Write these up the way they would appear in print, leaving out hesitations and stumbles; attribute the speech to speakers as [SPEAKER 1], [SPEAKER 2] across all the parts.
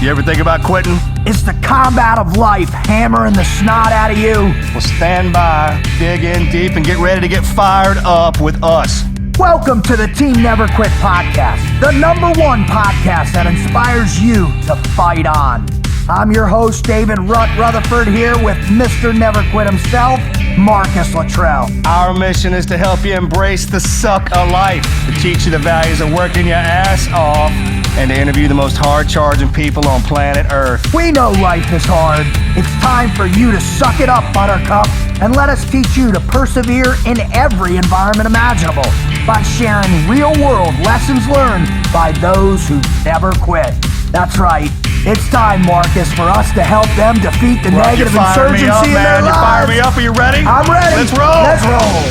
[SPEAKER 1] You ever think about quitting?
[SPEAKER 2] It's the combat of life hammering the snot out of you.
[SPEAKER 1] Well, stand by, dig in deep, and get ready to get fired up with us.
[SPEAKER 2] Welcome to the Team Never Quit podcast, the #1 podcast that inspires you to fight on. I'm your host, David Rutherford, here with Mr. Never Quit himself, Marcus Luttrell.
[SPEAKER 1] Our mission is to help you embrace the suck of life, to teach you the values of working your ass off, and to interview the most hard-charging people on planet Earth.
[SPEAKER 2] We know life is hard. It's time for you to suck it up, Buttercup, and let us teach you to persevere in every environment imaginable by sharing real-world lessons learned by those who never quit. That's right. It's time, Marcus, for us to help them defeat the negative insurgency in their lives.
[SPEAKER 1] You fire me up. Are you ready?
[SPEAKER 2] I'm ready.
[SPEAKER 1] Let's roll.
[SPEAKER 2] Let's roll.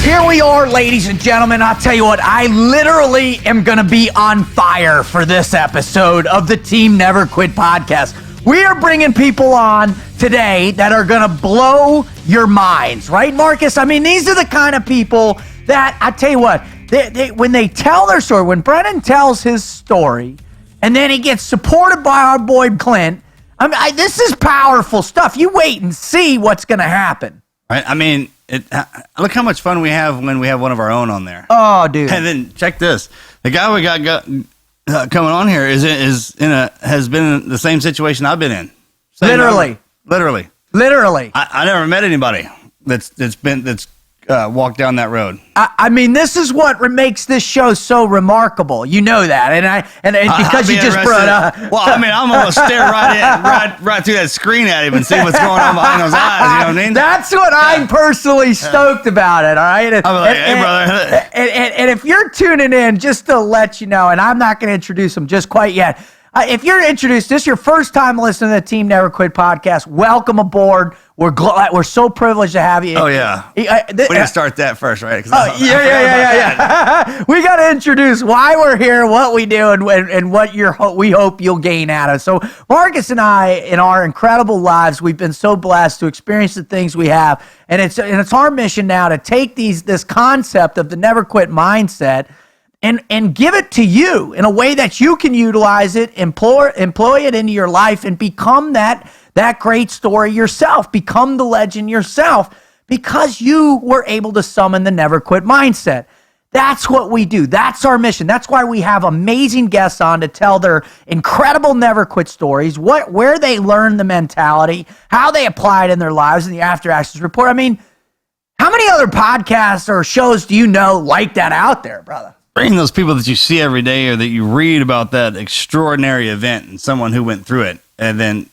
[SPEAKER 2] Here we are, ladies and gentlemen. I'll tell you what, I literally am going to be on fire for this episode of the Team Never Quit podcast. We are bringing people on today that are going to blow your minds, right, Marcus? I mean, these are the kind of people that, I tell you what, when they tell their story, when Brendan tells his story, and then he gets supported by our boy Clint, this is powerful stuff. You wait and see what's going to happen.
[SPEAKER 3] Right? I mean, look how much fun we have when we have one of our own on there.
[SPEAKER 2] Oh, dude.
[SPEAKER 3] And then check this. The guy we got coming on here has been in the same situation I've been in. Literally. I never met anybody that's walked down that road.
[SPEAKER 2] I mean, this is what makes this show so remarkable. You know that, and because you just brought up.
[SPEAKER 3] Well, I mean, I'm gonna stare right through that screen at him and see what's going on behind those eyes. You know what I mean?
[SPEAKER 2] That's what I'm personally stoked about it. All right.
[SPEAKER 3] I'm like, hey, brother.
[SPEAKER 2] And if you're tuning in, just to let you know, and I'm not going to introduce him just quite yet. If you're introduced, this is your first time listening to the Team Never Quit podcast, welcome aboard. We're so privileged to have you.
[SPEAKER 3] Oh, yeah. We need to start that first, right?
[SPEAKER 2] Yeah. We got to introduce why we're here, what we do, and what we hope you'll gain out of. So Marcus and I, in our incredible lives, we've been so blessed to experience the things we have. And it's our mission now to take this concept of the never quit mindset and give it to you in a way that you can utilize it, employ it into your life, and become that great story yourself, become the legend yourself, because you were able to summon the never quit mindset. That's what we do. That's our mission. That's why we have amazing guests on to tell their incredible never quit stories, where they learned the mentality, how they apply it in their lives, in the After Actions Report. I mean, how many other podcasts or shows do you know like that out there, brother?
[SPEAKER 3] Bring those people that you see every day or that you read about that extraordinary event and someone who went through it, and then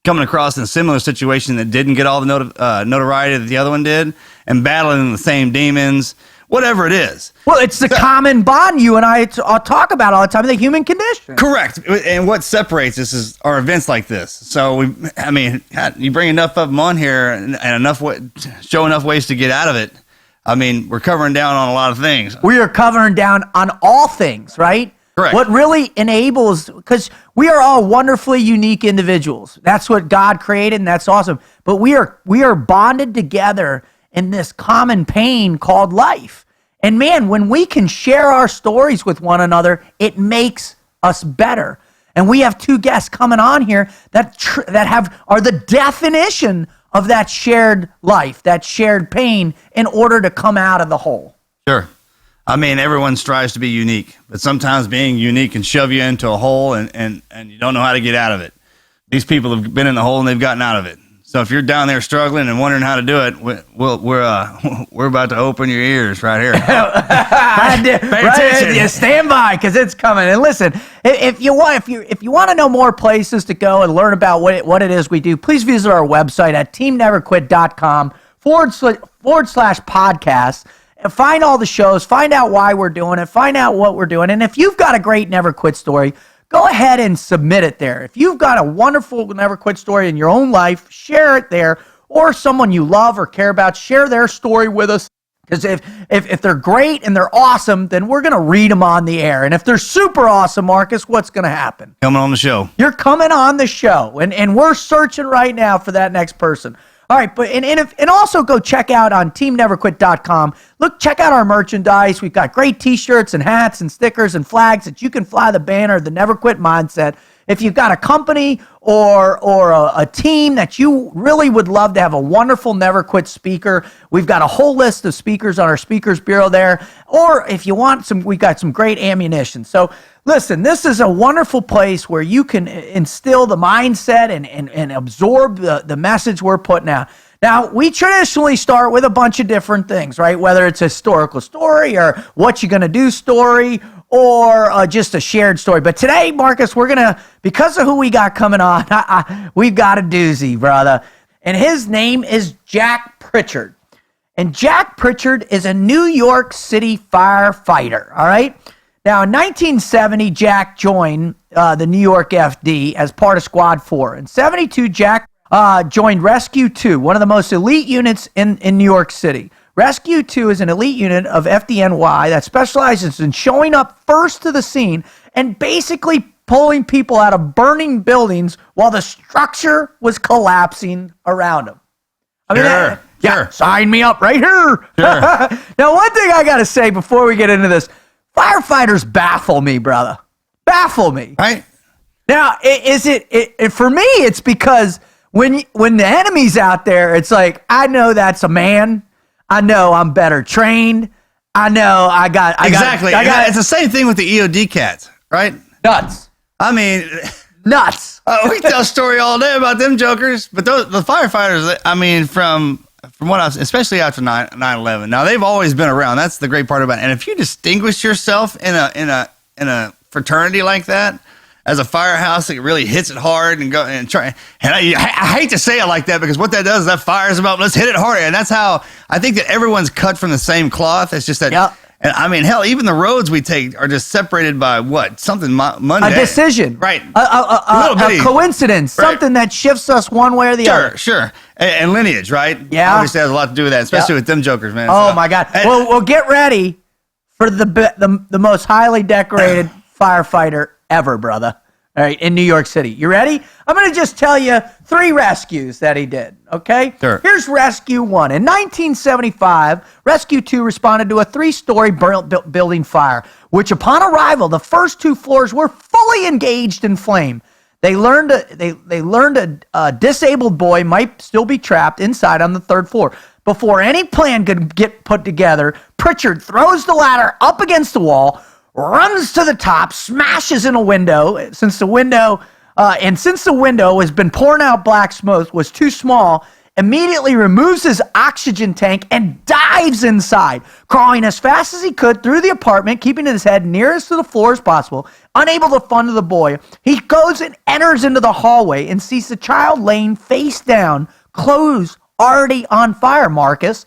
[SPEAKER 3] coming across in a similar situation that didn't get all the notoriety that the other one did, and battling the same demons, whatever it is.
[SPEAKER 2] Well, it's the common bond you and I talk about all the time, the human condition.
[SPEAKER 3] Correct. And what separates us are events like this. So, you bring enough of them on here and show enough ways to get out of it. I mean, we're covering down on a lot of things.
[SPEAKER 2] We are covering down on all things, right?
[SPEAKER 3] Correct.
[SPEAKER 2] What really enables, because we are all wonderfully unique individuals. That's what God created, and that's awesome. But we are bonded together in this common pain called life. And man, when we can share our stories with one another, it makes us better. And we have two guests coming on here that are the definition of that shared life, that shared pain, in order to come out of the hole.
[SPEAKER 3] Sure. I mean, everyone strives to be unique, but sometimes being unique can shove you into a hole and you don't know how to get out of it. These people have been in the hole and they've gotten out of it. So if you're down there struggling and wondering how to do it, we're about to open your ears right here.
[SPEAKER 2] Pay attention. You stand by, because it's coming. And listen, if you want to know more places to go and learn about what it is we do, please visit our website at teamneverquit.com/podcast. And find all the shows, find out why we're doing it, find out what we're doing. And if you've got a great never quit story, go ahead and submit it there. If you've got a wonderful never quit story in your own life, share it there. Or someone you love or care about, share their story with us. Because if they're great and they're awesome, then we're going to read them on the air. And if they're super awesome, Marcus, what's going to happen?
[SPEAKER 3] Coming on the show.
[SPEAKER 2] You're coming on the show. And we're searching right now for that next person. All right, but and also go check out on teamneverquit.com. Look, check out our merchandise. We've got great T-shirts and hats and stickers and flags that you can fly the banner, the Never Quit Mindset. If you've got a company or a team that you really would love to have a wonderful Never Quit speaker, we've got a whole list of speakers on our speakers bureau there. Or if you want we got some great ammunition. So listen, this is a wonderful place where you can instill the mindset and absorb the message we're putting out. Now, we traditionally start with a bunch of different things, right? Whether it's a historical story or what you're going to do story or just a shared story. But today, Marcus, we're going to, because of who we got coming on, we've got a doozy, brother. And his name is Jack Pritchard. And Jack Pritchard is a New York City firefighter, all right? Now, in 1970, Jack joined the New York FD as part of Squad 4. In 72, Jack joined Rescue 2, one of the most elite units in New York City. Rescue 2 is an elite unit of FDNY that specializes in showing up first to the scene and basically pulling people out of burning buildings while the structure was collapsing around them. I mean,
[SPEAKER 3] Sure.
[SPEAKER 2] Sign me up right here.
[SPEAKER 3] Sure.
[SPEAKER 2] Now, one thing I got to say before we get into this, firefighters baffle me, brother. Baffle me.
[SPEAKER 3] Right?
[SPEAKER 2] Now, is it for me, it's because when the enemy's out there, it's like, I know that's a man. I know I'm better trained. I know I got
[SPEAKER 3] it's the same thing with the EOD cats, right?
[SPEAKER 2] nuts.
[SPEAKER 3] I mean,
[SPEAKER 2] Nuts.
[SPEAKER 3] we can tell a story all day about them jokers, but the firefighters, I mean, from what I was, especially after 9/11. Now they've always been around. That's the great part about it. And if you distinguish yourself in a fraternity like that, as a firehouse that really hits it hard and go and try. And I hate to say it like that because what that does is that fires them up. Let's hit it harder. And that's how I think that everyone's cut from the same cloth. It's just that.
[SPEAKER 2] Yep.
[SPEAKER 3] And I mean, hell, even the roads we take are just separated by what? Something Monday.
[SPEAKER 2] A decision.
[SPEAKER 3] Right.
[SPEAKER 2] A coincidence.
[SPEAKER 3] Right.
[SPEAKER 2] Something that shifts us one way or the other.
[SPEAKER 3] Sure. And lineage, right?
[SPEAKER 2] Yeah.
[SPEAKER 3] Obviously has a lot to do with that, especially with them jokers, man.
[SPEAKER 2] Oh,
[SPEAKER 3] So-
[SPEAKER 2] my God.
[SPEAKER 3] And-
[SPEAKER 2] Well, get ready for the most highly decorated firefighter ever, brother. All right, in New York City. You ready? I'm going to just tell you 3 rescues that he did, okay?
[SPEAKER 3] Sure.
[SPEAKER 2] Here's Rescue 1. In 1975, Rescue 2 responded to a 3-story building fire, which upon arrival, the first 2 floors were fully engaged in flame. They learned a disabled boy might still be trapped inside on the 3rd floor. Before any plan could get put together, Pritchard throws the ladder up against the wall, runs to the top, smashes in a window. Since the window has been pouring out black smoke, was too small, immediately removes his oxygen tank and dives inside, crawling as fast as he could through the apartment, keeping his head nearest to the floor as possible. Unable to fund the boy, he goes and enters into the hallway and sees the child laying face down, clothes already on fire, Marcus.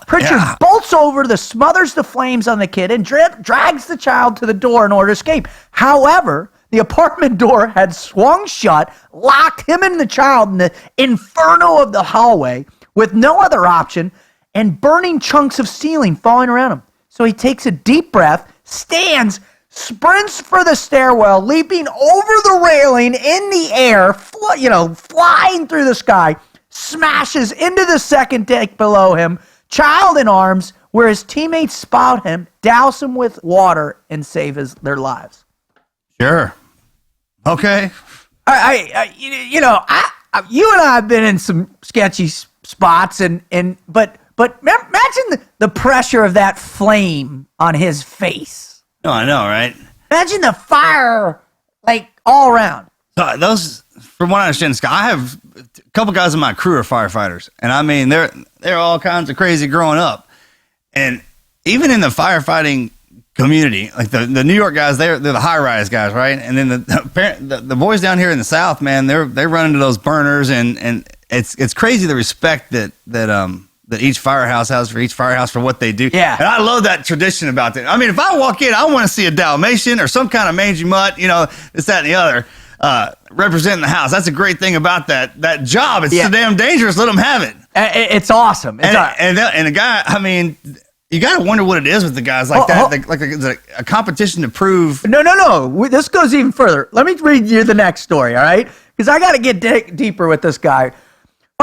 [SPEAKER 2] Pritchard bolts over, smothers the flames on the kid, and drags the child to the door in order to escape. However, the apartment door had swung shut, locked him and the child in the inferno of the hallway with no other option, and burning chunks of ceiling falling around him. So he takes a deep breath, stands, sprints for the stairwell, leaping over the railing in the air, flying through the sky, smashes into the second deck below him, child in arms, where his teammates spot him, douse him with water, and save their lives.
[SPEAKER 3] Sure. Okay.
[SPEAKER 2] You and I have been in some sketchy spots, but imagine the pressure of that flame on his face.
[SPEAKER 3] No, I know, right?
[SPEAKER 2] Imagine the fire, all around.
[SPEAKER 3] So those, from what I understand, Scott, I have a couple guys in my crew are firefighters, and I mean they're all kinds of crazy growing up, and even in the firefighting community, like the New York guys, they're the high rise guys, right? And then the boys down here in the South, man, they run into those burners, and it's crazy the respect that each firehouse has for each firehouse for what they do.
[SPEAKER 2] Yeah.
[SPEAKER 3] And I love that tradition about that. I mean, if I walk in, I want to see a Dalmatian or some kind of mangy mutt, this, that, and the other. Representing the house. That's a great thing about that job. It's so damn dangerous. Let them have it.
[SPEAKER 2] It's awesome.
[SPEAKER 3] And a guy, I mean, you got to wonder what it is with the guys like that. Like a competition to prove.
[SPEAKER 2] No. This goes even further. Let me read you the next story, all right? Because I got to get deeper with this guy.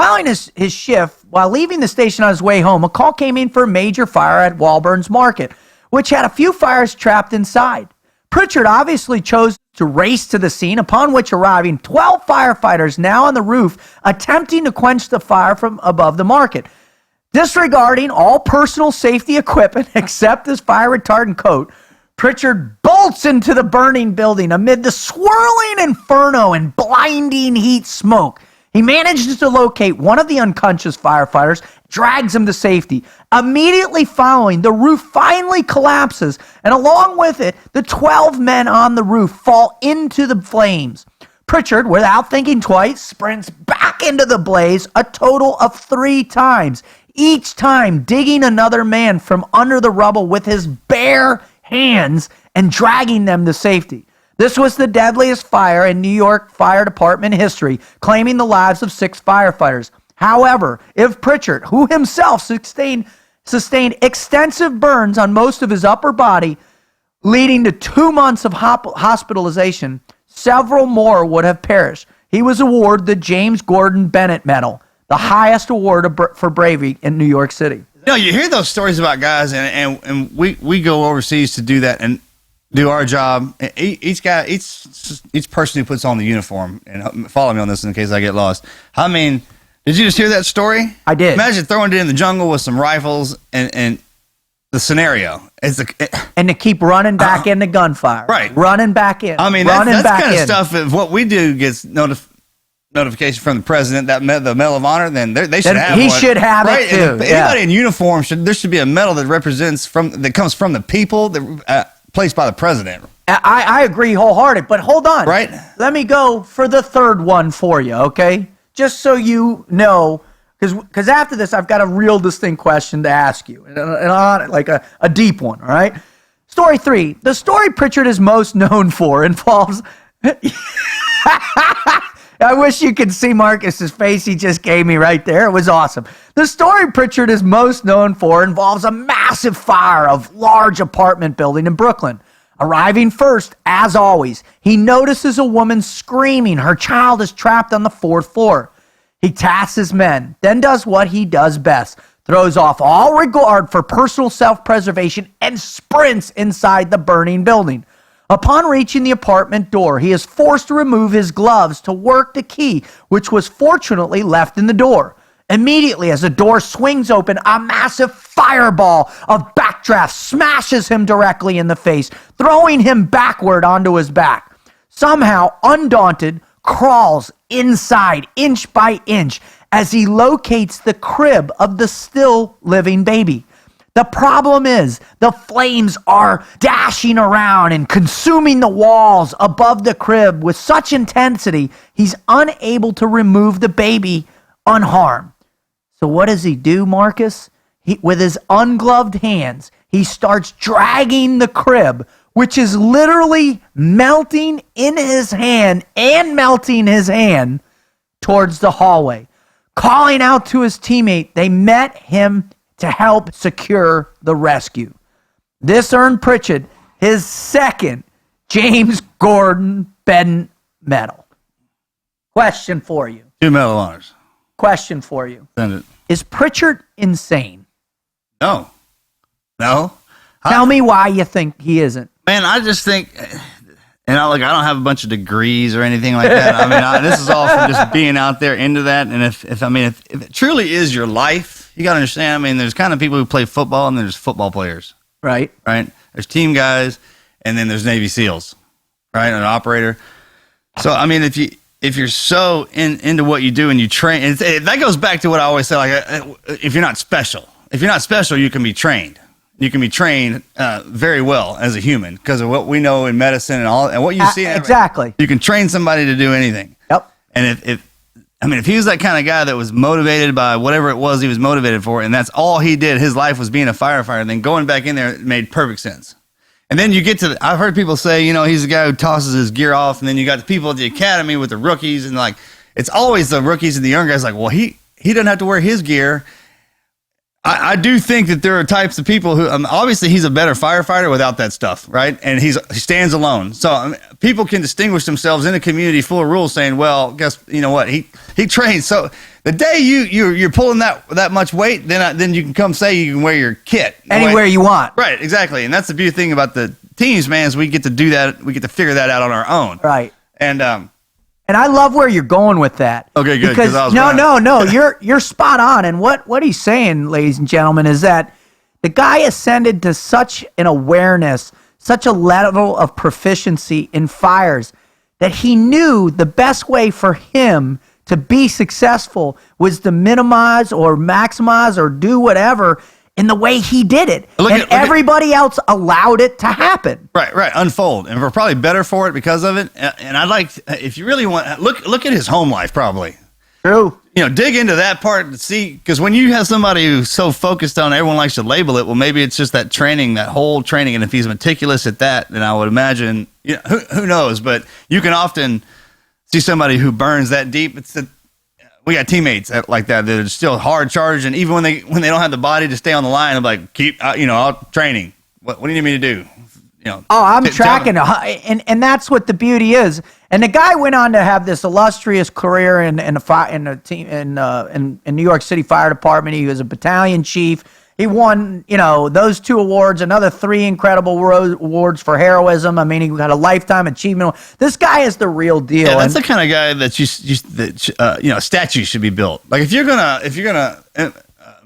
[SPEAKER 2] Following his shift, while leaving the station on his way home, a call came in for a major fire at Walburn's Market, which had a few fires trapped inside. Pritchard obviously chose to race to the scene, upon which arriving 12 firefighters now on the roof attempting to quench the fire from above the market. Disregarding all personal safety equipment except his fire retardant coat, Pritchard bolts into the burning building amid the swirling inferno and blinding heat smoke. He manages to locate one of the unconscious firefighters, drags him to safety. Immediately following, the roof finally collapses, and along with it, the 12 men on the roof fall into the flames. Pritchard, without thinking twice, sprints back into the blaze a total of 3 times, each time digging another man from under the rubble with his bare hands and dragging them to safety. This was the deadliest fire in New York Fire Department history, claiming the lives of 6 firefighters. However, if Pritchard, who himself sustained extensive burns on most of his upper body, leading to 2 months of hospitalization, several more would have perished. He was awarded the James Gordon Bennett Medal, the highest award for bravery in New York City.
[SPEAKER 3] You know, you hear those stories about guys, and we go overseas to do that and do our job. Each person who puts on the uniform, and follow me on this in case I get lost. I mean, did you just hear that story?
[SPEAKER 2] I did.
[SPEAKER 3] Imagine throwing it in the jungle with some rifles and the scenario.
[SPEAKER 2] And to keep running back into gunfire.
[SPEAKER 3] Right.
[SPEAKER 2] Running back in.
[SPEAKER 3] I mean, that's kind of stuff. If what we do gets notification from the president, the Medal of Honor, then they should have
[SPEAKER 2] he
[SPEAKER 3] one.
[SPEAKER 2] should have
[SPEAKER 3] right?
[SPEAKER 2] it too.
[SPEAKER 3] Anybody in uniform there should be a medal that comes from the people placed by the president.
[SPEAKER 2] I agree wholehearted, but hold on.
[SPEAKER 3] Right.
[SPEAKER 2] Let me go for the third one for you, okay? Just so you know, because after this, I've got a real distinct question to ask you, and like a deep one, all right? Story 3. The story Pritchard is most known for involves... I wish you could see Marcus's face he just gave me right there. It was awesome. The story Pritchard is most known for involves a massive fire of large apartment building in Brooklyn. Arriving first, as always, he notices a woman screaming. Her child is trapped on the 4th floor. He tasks his men, then does what he does best, throws off all regard for personal self-preservation and sprints inside the burning building. Upon reaching the apartment door, he is forced to remove his gloves to work the key, which was fortunately left in the door. Immediately, as the door swings open, a massive fireball of backdraft smashes him directly in the face, throwing him backward onto his back. Somehow, undaunted, crawls inside inch by inch as he locates the crib of the still living baby. The problem is the flames are dashing around and consuming the walls above the crib with such intensity, he's unable to remove the baby unharmed. So what does he do, Marcus? With his ungloved hands, he starts dragging the crib, which is literally melting in his hand and melting his hand towards the hallway. Calling out to his teammate, they met him to help secure the rescue. This earned Pritchard his second James Gordon Bennett Medal. Question for you.
[SPEAKER 3] 2 Medal of Honors.
[SPEAKER 2] Question for you.
[SPEAKER 3] Send it.
[SPEAKER 2] Is Pritchard insane?
[SPEAKER 3] No.
[SPEAKER 2] Tell me why you think he isn't.
[SPEAKER 3] Man, I just think, and I don't have a bunch of degrees or anything like that. I mean, this is all from just being out there into that. And if it truly is your life, you got to understand, I mean, there's kind of people who play football and there's football players. Right? There's team guys and then there's Navy SEALs, right? An operator. So, I mean, if you're so into what you do and you train, and that goes back to what I always say, if you're not special, you can be trained. You can be trained very well as a human because of what we know in medicine and what you see.
[SPEAKER 2] Exactly.
[SPEAKER 3] You can train somebody to do anything.
[SPEAKER 2] Yep.
[SPEAKER 3] And if he was that kind of guy that was motivated by whatever it was he was motivated for, and that's all he did, his life was being a firefighter, then going back in there made perfect sense. And then you get to I've heard people say, he's the guy who tosses his gear off, and then you got the people at the academy with the rookies, and it's always the rookies and the young guys well, he doesn't have to wear his gear. I do think that there are types of people who, obviously he's a better firefighter without that stuff, right? And he stands alone. So people can distinguish themselves in a community full of rules saying, well, guess, you know what? He trains. So the day you're pulling that much weight, then you can come say you can wear your kit.
[SPEAKER 2] Anywhere you want.
[SPEAKER 3] Right, exactly. And that's the beautiful thing about the teams, man, is we get to do that. We get to figure that out on our own.
[SPEAKER 2] Right.
[SPEAKER 3] And
[SPEAKER 2] I love where you're going with that.
[SPEAKER 3] Okay, good.
[SPEAKER 2] Because no, you're spot on. And what he's saying, ladies and gentlemen, is that the guy ascended to such an awareness, such a level of proficiency in fires, that he knew the best way for him to be successful was to minimize or maximize or do whatever in the way he did it. Everybody else allowed it to happen.
[SPEAKER 3] Right. Unfold. And we're probably better for it because of it. And I'd like, if you really want, look at his home life probably.
[SPEAKER 2] True.
[SPEAKER 3] Dig into that part to see, because when you have somebody who's so focused on, everyone likes to label it, well, maybe it's just that training, that whole training. And if he's meticulous at that, then I would imagine, who knows? But you can often see somebody who burns that deep. We got teammates like that are still hard charged, and even when they don't have the body to stay on the line, I'm like, I'll training. What do you need me to do?
[SPEAKER 2] I'm tracking, and that's what the beauty is. And the guy went on to have this illustrious career in New York City Fire Department. He was a battalion chief. He won, those 2 awards, another 3 incredible awards for heroism. I mean, he got a lifetime achievement. This guy is the real deal.
[SPEAKER 3] Yeah, that's the kind of guy that a statue should be built. Like if you're gonna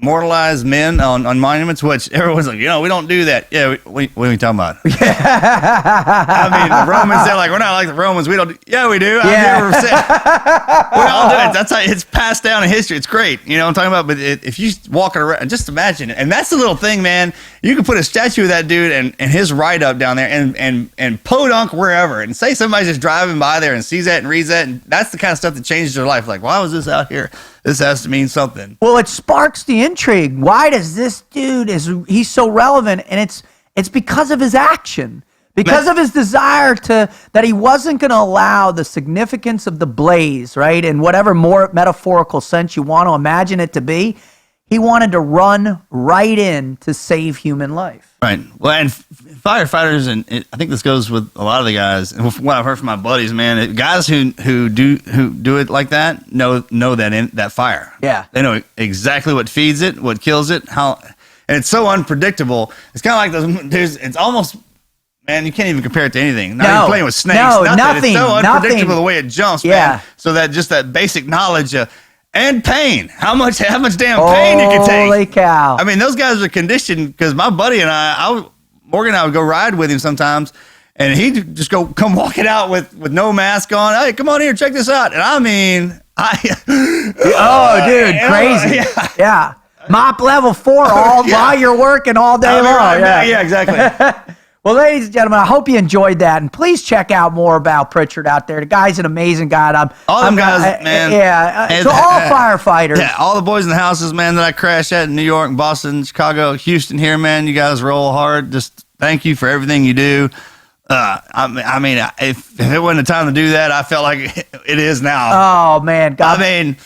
[SPEAKER 3] immortalize men on monuments, which everyone's like, we don't do that. Yeah, what are we talking about? I mean, the Romans, they're like, we're not like the Romans. We don't. Yeah, we do.
[SPEAKER 2] Yeah.
[SPEAKER 3] We all do it. That's how it's passed down in history. It's great. You know what I'm talking about? But if you walk around, just imagine it. And that's the little thing, man. You can put a statue of that dude and his write-up down there and podunk wherever. And say somebody's just driving by there and sees that and reads that. And that's the kind of stuff that changes their life. Like, why was this out here? This has to mean something.
[SPEAKER 2] Well, it sparks the intrigue. Why does this dude he's so relevant? And it's because of his action, because of his desire that he wasn't going to allow the significance of the blaze, right? In whatever more metaphorical sense you want to imagine it to be, he wanted to run right in to save human life.
[SPEAKER 3] Right. Well, and firefighters, and I think this goes with a lot of the guys. And from what I've heard from my buddies, man, guys who do it like that know that fire.
[SPEAKER 2] Yeah.
[SPEAKER 3] They know exactly what feeds it, what kills it, how, and it's so unpredictable. It's kind of like those. It's almost, man, you can't even compare it to anything. Not even playing with snakes. Nothing. It's so unpredictable the way it jumps.
[SPEAKER 2] Yeah.
[SPEAKER 3] Man. So that just that basic knowledge. And pain. How much damn pain you can take.
[SPEAKER 2] Holy cow.
[SPEAKER 3] I mean, those guys are conditioned, because my buddy and Morgan and I would go ride with him sometimes, and he'd just come walking out with no mask on. Hey, come on here, check this out. And I mean,
[SPEAKER 2] dude, crazy. Yeah. Mop level 4 while you're working all day long.
[SPEAKER 3] Right, yeah, exactly.
[SPEAKER 2] Well, ladies and gentlemen, I hope you enjoyed that, and please check out more about Pritchard out there. The guy's an amazing guy.
[SPEAKER 3] All them guys, man.
[SPEAKER 2] Yeah, to all firefighters.
[SPEAKER 3] Yeah, all the boys in the houses, man, that I crashed at in New York, Boston, Chicago, Houston here, man. You guys roll hard. Just thank you for everything you do. I mean, if it wasn't the time to do that, I felt like it is now.
[SPEAKER 2] Oh, man. God.
[SPEAKER 3] I mean,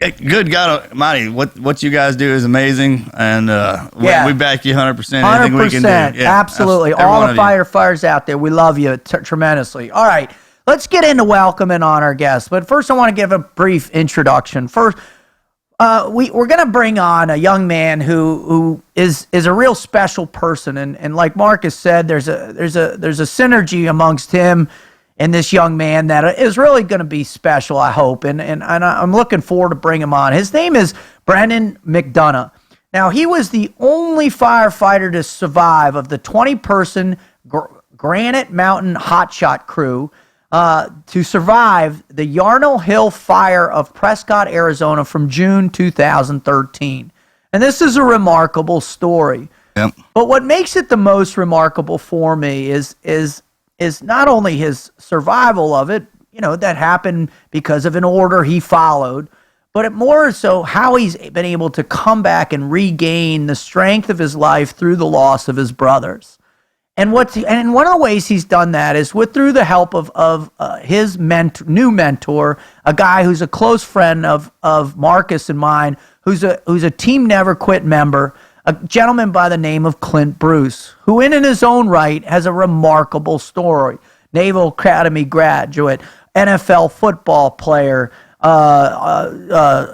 [SPEAKER 3] good God Almighty, what you guys do is amazing, and we back you 100%. Anything we can do. Yeah,
[SPEAKER 2] absolutely. All the firefighters out there, we love you tremendously. All right, let's get into welcoming on our guests. But first, I want to give a brief introduction. First, we're going to bring on a young man who is a real special person, and like Marcus said, there's a synergy amongst him and this young man that is really going to be special, I hope, and I'm looking forward to bring him on. His name is Brendan McDonough. Now, he was the only firefighter to survive of the 20-person Granite Mountain Hotshot crew to survive the Yarnell Hill fire of Prescott, Arizona from June 2013. And this is a remarkable story.
[SPEAKER 3] Yep.
[SPEAKER 2] But what makes it the most remarkable for me is not only his survival of it, that happened because of an order he followed, but it more so how he's been able to come back and regain the strength of his life through the loss of his brothers. And one of the ways he's done that is through the help of his new mentor, a guy who's a close friend of Marcus and mine, who's a Team Never Quit member, a gentleman by the name of Clint Bruce, who in his own right has a remarkable story. Naval Academy graduate, NFL football player,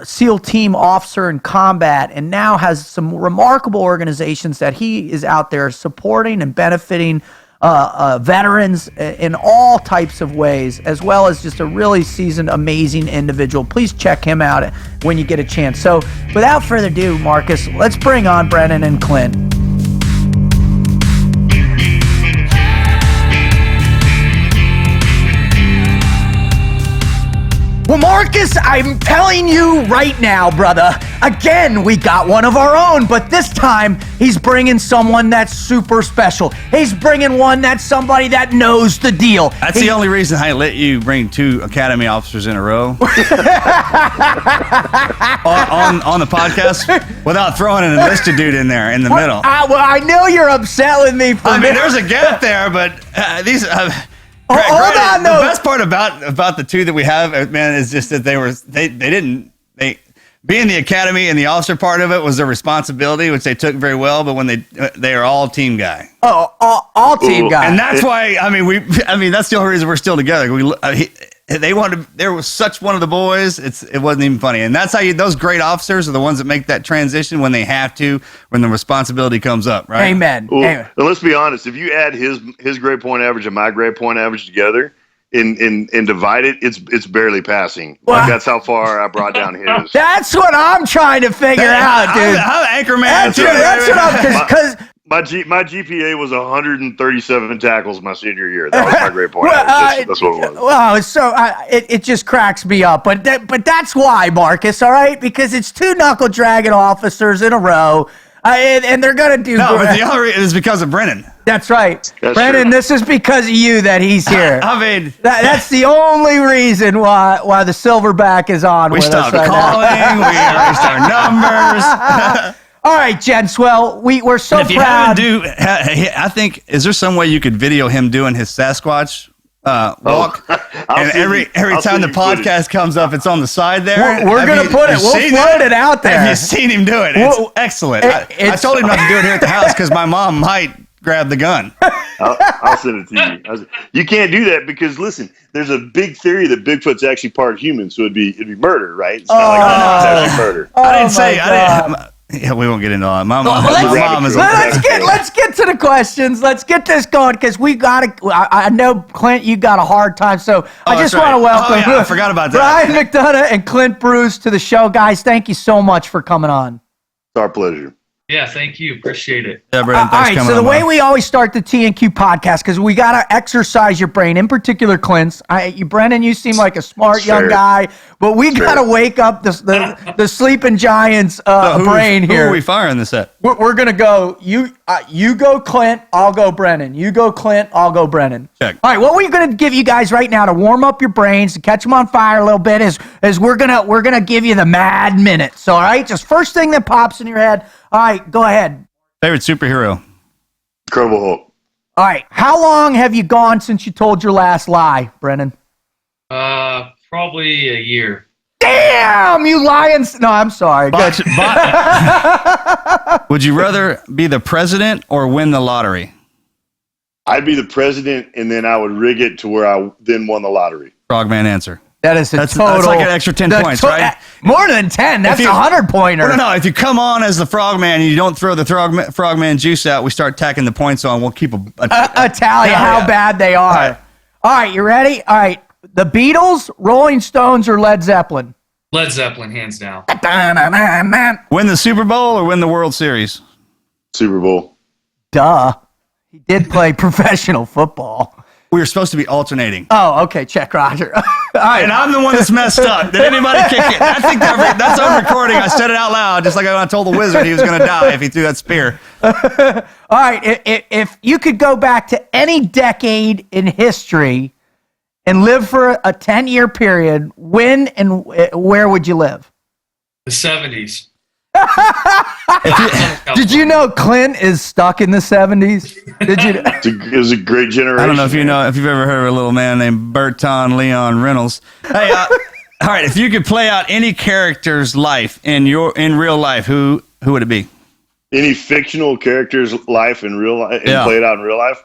[SPEAKER 2] SEAL team officer in combat, and now has some remarkable organizations that he is out there supporting and benefiting veterans in all types of ways, as well as just a really seasoned, amazing individual. Please check him out when you get a chance. So without further ado, Marcus, let's bring on Brendan and Clint. Well, Marcus, I'm telling you right now, brother, again, we got one of our own, but this time he's bringing someone that's super special. He's bringing one that's somebody that knows the deal.
[SPEAKER 3] That's the only reason I let you bring 2 Academy officers in a row on the podcast without throwing an enlisted dude in there in the middle.
[SPEAKER 2] I know you're upset with me for
[SPEAKER 3] there's a gap there, but these...
[SPEAKER 2] hold on,
[SPEAKER 3] the best part about the 2 that we have, man, is just that they didn't being the academy and the officer part of it was their responsibility, which they took very well. But when they are all team guy.
[SPEAKER 2] Oh, all team guy,
[SPEAKER 3] and that's why that's the only reason we're still together. There was such one of the boys. It wasn't even funny, and that's how those great officers are the ones that make that transition when they have to, when the responsibility comes up. Right?
[SPEAKER 2] Amen.
[SPEAKER 4] Well,
[SPEAKER 2] Amen.
[SPEAKER 4] And let's be honest. If you add his grade point average and my grade point average together and divide it, it's barely passing.
[SPEAKER 2] Well,
[SPEAKER 4] like that's how far I brought down his.
[SPEAKER 2] That's what I'm trying to figure out, dude.
[SPEAKER 3] How Anchorman?
[SPEAKER 2] That's what I'm because.
[SPEAKER 4] My GPA was 137 tackles my senior year. That was my grade point average. That's what it was.
[SPEAKER 2] Well, so it just cracks me up. But that's why, Marcus, all right? Because it's 2 knuckle-dragging officers in a row, and they're going to do...
[SPEAKER 3] No, but the other reason is because of Brennan.
[SPEAKER 2] That's right.
[SPEAKER 4] That's
[SPEAKER 2] Brennan,
[SPEAKER 4] true.
[SPEAKER 2] This is because of you that he's here.
[SPEAKER 3] I mean...
[SPEAKER 2] That's the only reason why the Silverback is on with us right
[SPEAKER 3] We stopped calling. We erased our numbers.
[SPEAKER 2] All right, gents. Well, we're so
[SPEAKER 3] if you
[SPEAKER 2] proud.
[SPEAKER 3] I think, is there some way you could video him doing his Sasquatch walk? And every time the podcast comes up, it's on the side there.
[SPEAKER 2] We're going to put it. We'll float it out there.
[SPEAKER 3] Have you seen him do it? It's excellent. I told him not to do it here at the house because my mom might grab the gun.
[SPEAKER 4] I'll send it to you. You can't do that because, listen, there's a big theory that Bigfoot's actually part human, so it'd be murder, right? It's not like it's actually murder.
[SPEAKER 3] I didn't say. Yeah, we won't get into all that. My mom is.
[SPEAKER 2] Let's get to the questions. Let's get this going because we got to. I know, Clint, you got a hard time, so I just want to welcome.
[SPEAKER 3] I forgot about that.
[SPEAKER 2] Brendan McDonough and Clint Bruce to the show, guys. Thank you so much for coming on.
[SPEAKER 4] It's our pleasure.
[SPEAKER 5] Yeah, thank you. Appreciate it.
[SPEAKER 3] Yeah, Brendan,
[SPEAKER 2] all right, so the way we always start the T&Q podcast, because we got to exercise your brain, in particular, Clint's. Brendan, you seem like a smart young guy, but we got to wake up the sleeping giants brain here.
[SPEAKER 3] Who are we firing this at?
[SPEAKER 2] We're going to go, you go Clint, I'll go Brendan. You go Clint, I'll go Brendan.
[SPEAKER 3] Check.
[SPEAKER 2] All right, what we're going to give you guys right now to warm up your brains, to catch them on fire a little bit, is we're gonna give you the mad minute. So, all right, just first thing that pops in your head. All right, go ahead.
[SPEAKER 3] Favorite superhero?
[SPEAKER 4] Incredible Hulk.
[SPEAKER 2] All right, how long have you gone since you told your last lie, Brendan?
[SPEAKER 5] Probably a year.
[SPEAKER 2] Damn, you lying. No, I'm sorry.
[SPEAKER 3] Would you rather be the president or win the lottery?
[SPEAKER 4] I'd be the president, and then I would rig it to where I then won the lottery.
[SPEAKER 3] Frogman answer.
[SPEAKER 2] That's total.
[SPEAKER 3] That's like an extra 10 points, right?
[SPEAKER 2] More than 10. That's a 100-pointer.
[SPEAKER 3] No. If you come on as the frogman and you don't throw the frogman juice out, we start tacking the points on. We'll keep a
[SPEAKER 2] tally how bad they are. All right, you ready? All right. The Beatles, Rolling Stones, or Led Zeppelin?
[SPEAKER 5] Led Zeppelin, hands down.
[SPEAKER 3] Win the Super Bowl or win the World Series?
[SPEAKER 4] Super Bowl.
[SPEAKER 2] Duh. He did play professional football.
[SPEAKER 3] We were supposed to be alternating.
[SPEAKER 2] Oh, okay. Check, Roger. All right.
[SPEAKER 3] And I'm the one that's messed up. Did anybody kick it? I think that's on recording. I said it out loud, just like I told the wizard he was going to die if he threw that spear.
[SPEAKER 2] All right. If you could go back to any decade in history and live for a 10-year period, when and where would you live?
[SPEAKER 5] The 70s.
[SPEAKER 2] Did you know Clint is stuck in the 70s? Did you?
[SPEAKER 4] It was a great generation.
[SPEAKER 3] I don't know if you've ever heard of a little man named Berton Leon Reynolds. Hey, all right, if you could play out any character's life in real life, who would it be?
[SPEAKER 4] Any fictional character's life in real life and play it out in real life?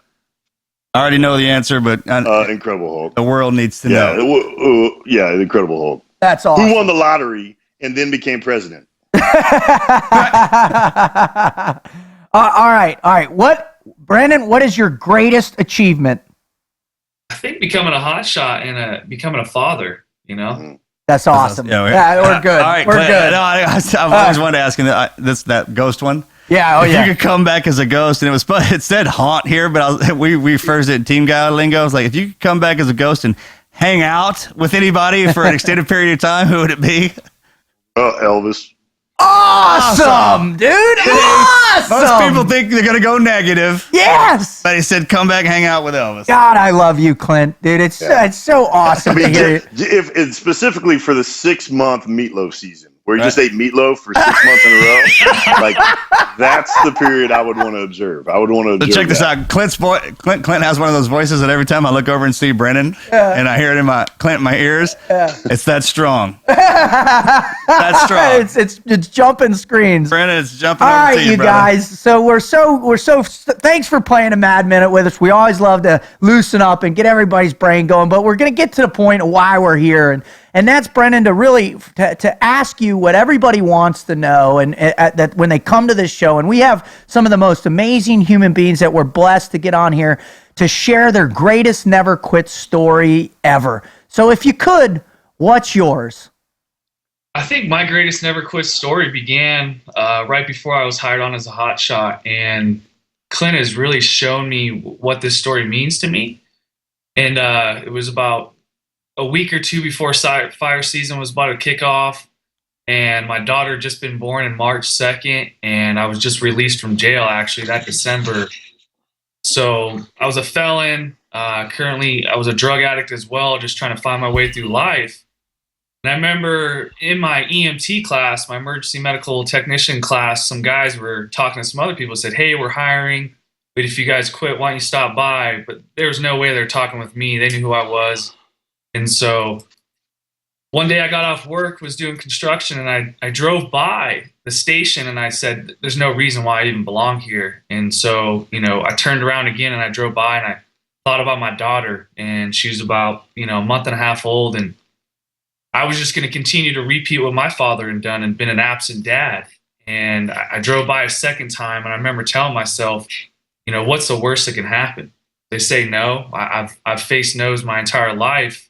[SPEAKER 3] I already know the answer, but
[SPEAKER 4] Incredible Hulk.
[SPEAKER 3] the world needs to know.
[SPEAKER 4] The Incredible Hulk.
[SPEAKER 2] That's awesome.
[SPEAKER 4] Who won the lottery and then became president?
[SPEAKER 2] All right. Brandon, what is your greatest achievement?
[SPEAKER 5] I think becoming a hotshot and becoming a father, you know?
[SPEAKER 4] Mm-hmm.
[SPEAKER 2] That's awesome.
[SPEAKER 3] Yeah,
[SPEAKER 2] we're good.
[SPEAKER 3] All right,
[SPEAKER 2] we're
[SPEAKER 3] Clint,
[SPEAKER 2] good.
[SPEAKER 3] No, I've always wanted to ask him that ghost one.
[SPEAKER 2] Yeah,
[SPEAKER 3] If you could come back as a ghost, and it said haunt here, but we first did team guy lingo. I was like, if you could come back as a ghost and hang out with anybody for an extended period of time, who would it be?
[SPEAKER 4] Elvis.
[SPEAKER 2] Awesome, dude. Awesome.
[SPEAKER 3] Most people think they're gonna go negative,
[SPEAKER 2] Yes.
[SPEAKER 3] but he said, come back, and hang out with Elvis.
[SPEAKER 2] God, I love you, Clint, dude. It's so awesome to hear you.
[SPEAKER 4] If it's specifically for the 6-month meatloaf season, where you just ate meatloaf for 6 months in a row, like that's the period I would want to observe. I would want to observe.
[SPEAKER 3] So check this out. Clint has one of those voices that every time I look over and see Brendan, and I hear it in my ears, it's that strong. That's strong.
[SPEAKER 2] It's jumping screens.
[SPEAKER 3] Brendan, it's jumping
[SPEAKER 2] All
[SPEAKER 3] over
[SPEAKER 2] right,
[SPEAKER 3] to you,
[SPEAKER 2] you
[SPEAKER 3] brother.
[SPEAKER 2] guys. So we're so thanks for playing a Mad Minute with us. We always love to loosen up and get everybody's brain going, but we're going to get to the point of why we're here, and that's, Brendan, to really to ask you what everybody wants to know, and that when they come to this show, and we have some of the most amazing human beings that we're blessed to get on here to share their greatest never quit story ever. So if you could, what's yours?
[SPEAKER 5] I think my greatest never quit story began right before I was hired on as a hotshot, and Clint has really shown me what this story means to me. And it was about a week or two before fire season was about to kick off, and my daughter had just been born in March 2nd, and I was just released from jail actually that December. So I was a felon. Currently, I was a drug addict as well, just trying to find my way through life. And I remember in my EMT class, my emergency medical technician class, some guys were talking to some other people, said, hey, we're hiring, but if you guys quit, why don't you stop by? But there was no way they were talking with me. They knew who I was. And so one day I got off work, was doing construction, and I drove by the station, and I said, there's no reason why I even belong here. And so, I turned around again and I drove by, and I thought about my daughter, and she was about, a month and a half old. And I was just going to continue to repeat what my father had done and been an absent dad. And I drove by a second time, and I remember telling myself, what's the worst that can happen? They say no. I've faced no's my entire life.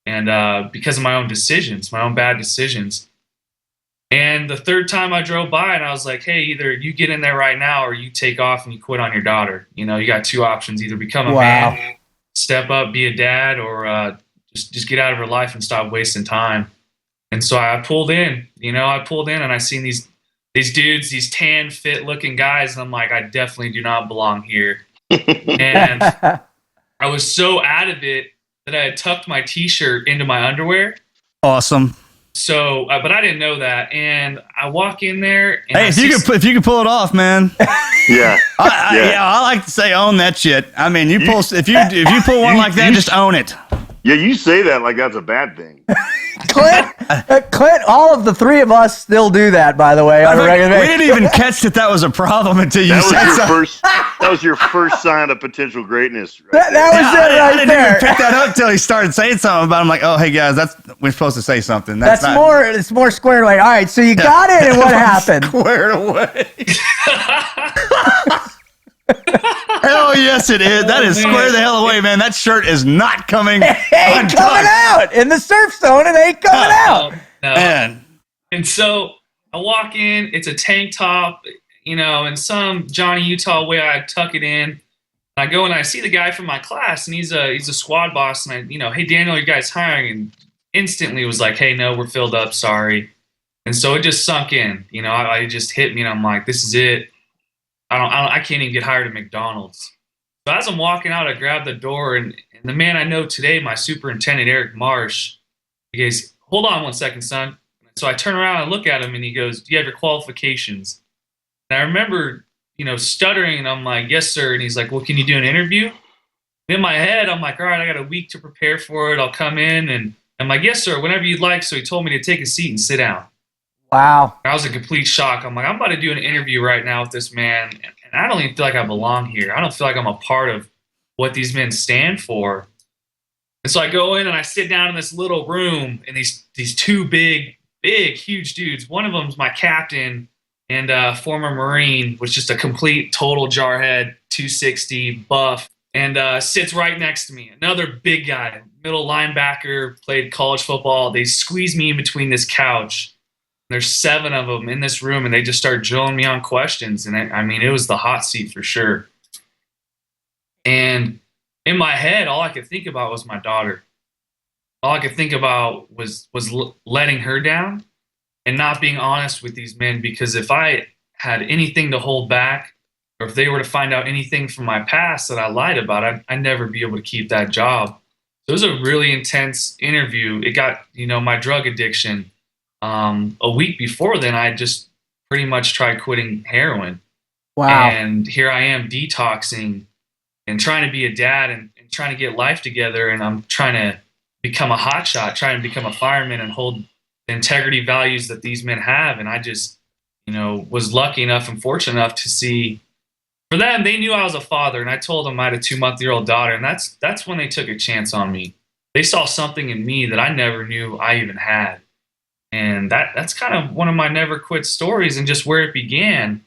[SPEAKER 5] And because of my own decisions, my own bad decisions. And the third time I drove by, and I was like, hey, either you get in there right now or you take off and you quit on your daughter. You got two options: either become a man, step up, be a dad, or just get out of her life and stop wasting time. And so I pulled in, and I seen these dudes, these tan, fit looking guys. And I'm like, I definitely do not belong here. And I was so out of it that I had tucked my t-shirt into my underwear.
[SPEAKER 3] Awesome.
[SPEAKER 5] So, but I didn't know that. And I walk in there. And
[SPEAKER 3] Hey, if you could pull it off, man.
[SPEAKER 4] Yeah.
[SPEAKER 3] I like to say own that shit. I mean, if you pull one like that, just own it.
[SPEAKER 4] Yeah, you say that like that's a bad thing.
[SPEAKER 2] Clint, all of the three of us still do that, by the way. On a regular
[SPEAKER 3] We
[SPEAKER 2] basis.
[SPEAKER 3] didn't even catch that was a problem until you said something.
[SPEAKER 4] That was your first sign of potential greatness. Right
[SPEAKER 2] That
[SPEAKER 4] there.
[SPEAKER 2] was it
[SPEAKER 3] I
[SPEAKER 2] right
[SPEAKER 3] didn't
[SPEAKER 2] there.
[SPEAKER 3] even pick that up until he started saying something about it. I'm like, oh, hey, guys, we're supposed to say something.
[SPEAKER 2] It's more squared away. All right, so you got it, and what happened?
[SPEAKER 3] Squared away. Hell yes, it is. That is square the hell away, man. That shirt is not coming.
[SPEAKER 2] Ain't coming out in the surf zone. It ain't coming out.
[SPEAKER 5] No.
[SPEAKER 3] Man.
[SPEAKER 5] And so I walk in. It's a tank top, in some Johnny Utah way. I tuck it in. I go and I see the guy from my class, and he's a squad boss. And hey Daniel, you guys hiring? And instantly was like, hey, no, we're filled up. Sorry. And so it just sunk in. I just hit me, and I'm like, this is it. I can't even get hired at McDonald's. So as I'm walking out, I grab the door, and the man I know today, my superintendent, Eric Marsh, he goes, hold on one second, son. And So I turn around and look at him, and he goes, "Do you have your qualifications?" And I remember, stuttering, and I'm like, "Yes, sir." And he's like, "Well, can you do an interview?" In my head, I'm like, "All right, I got a week to prepare for it. I'll come in." And I'm like, "Yes, sir, whenever you'd like." So he told me to take a seat and sit down.
[SPEAKER 2] Wow.
[SPEAKER 5] I was in complete shock. I'm like, I'm about to do an interview right now with this man, and I don't even feel like I belong here. I don't feel like I'm a part of what these men stand for. And so I go in and I sit down in this little room, and these two big, huge dudes. One of them's my captain and former Marine, was just a complete total jarhead, 260, buff, and sits right next to me. Another big guy, middle linebacker, played college football. They squeeze me in between this couch. There's 7 of them in this room, and they just start drilling me on questions. And it was the hot seat for sure. And in my head, all I could think about was my daughter. All I could think about was letting her down and not being honest with these men, because if I had anything to hold back, or if they were to find out anything from my past that I lied about, I'd never be able to keep that job. So it was a really intense interview. It got, my drug addiction. A week before then, I just pretty much tried quitting heroin.
[SPEAKER 2] Wow.
[SPEAKER 5] And here I am detoxing and trying to be a dad and trying to get life together. And I'm trying to become a hotshot, trying to become a fireman and hold the integrity values that these men have. And I just, was lucky enough and fortunate enough to see, for them, they knew I was a father. And I told them I had a 2-month-old daughter. And that's when they took a chance on me. They saw something in me that I never knew I even had. And that's kind of one of my never quit stories, and just where it began,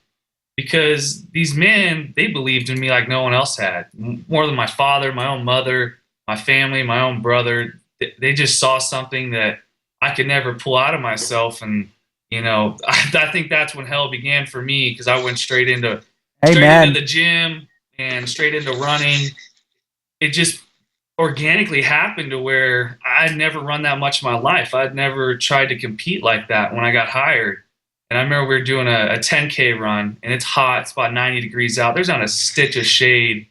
[SPEAKER 5] because these men, they believed in me like no one else had, more than my father, my own mother, my family, my own brother. They just saw something that I could never pull out of myself. And, I think that's when hell began for me, because I went straight into the gym and straight into running. It just organically happened to where I'd never run that much in my life. I'd never tried to compete like that when I got hired. And I remember we were doing a 10K run, and it's hot. It's about 90 degrees out. There's not a stitch of shade.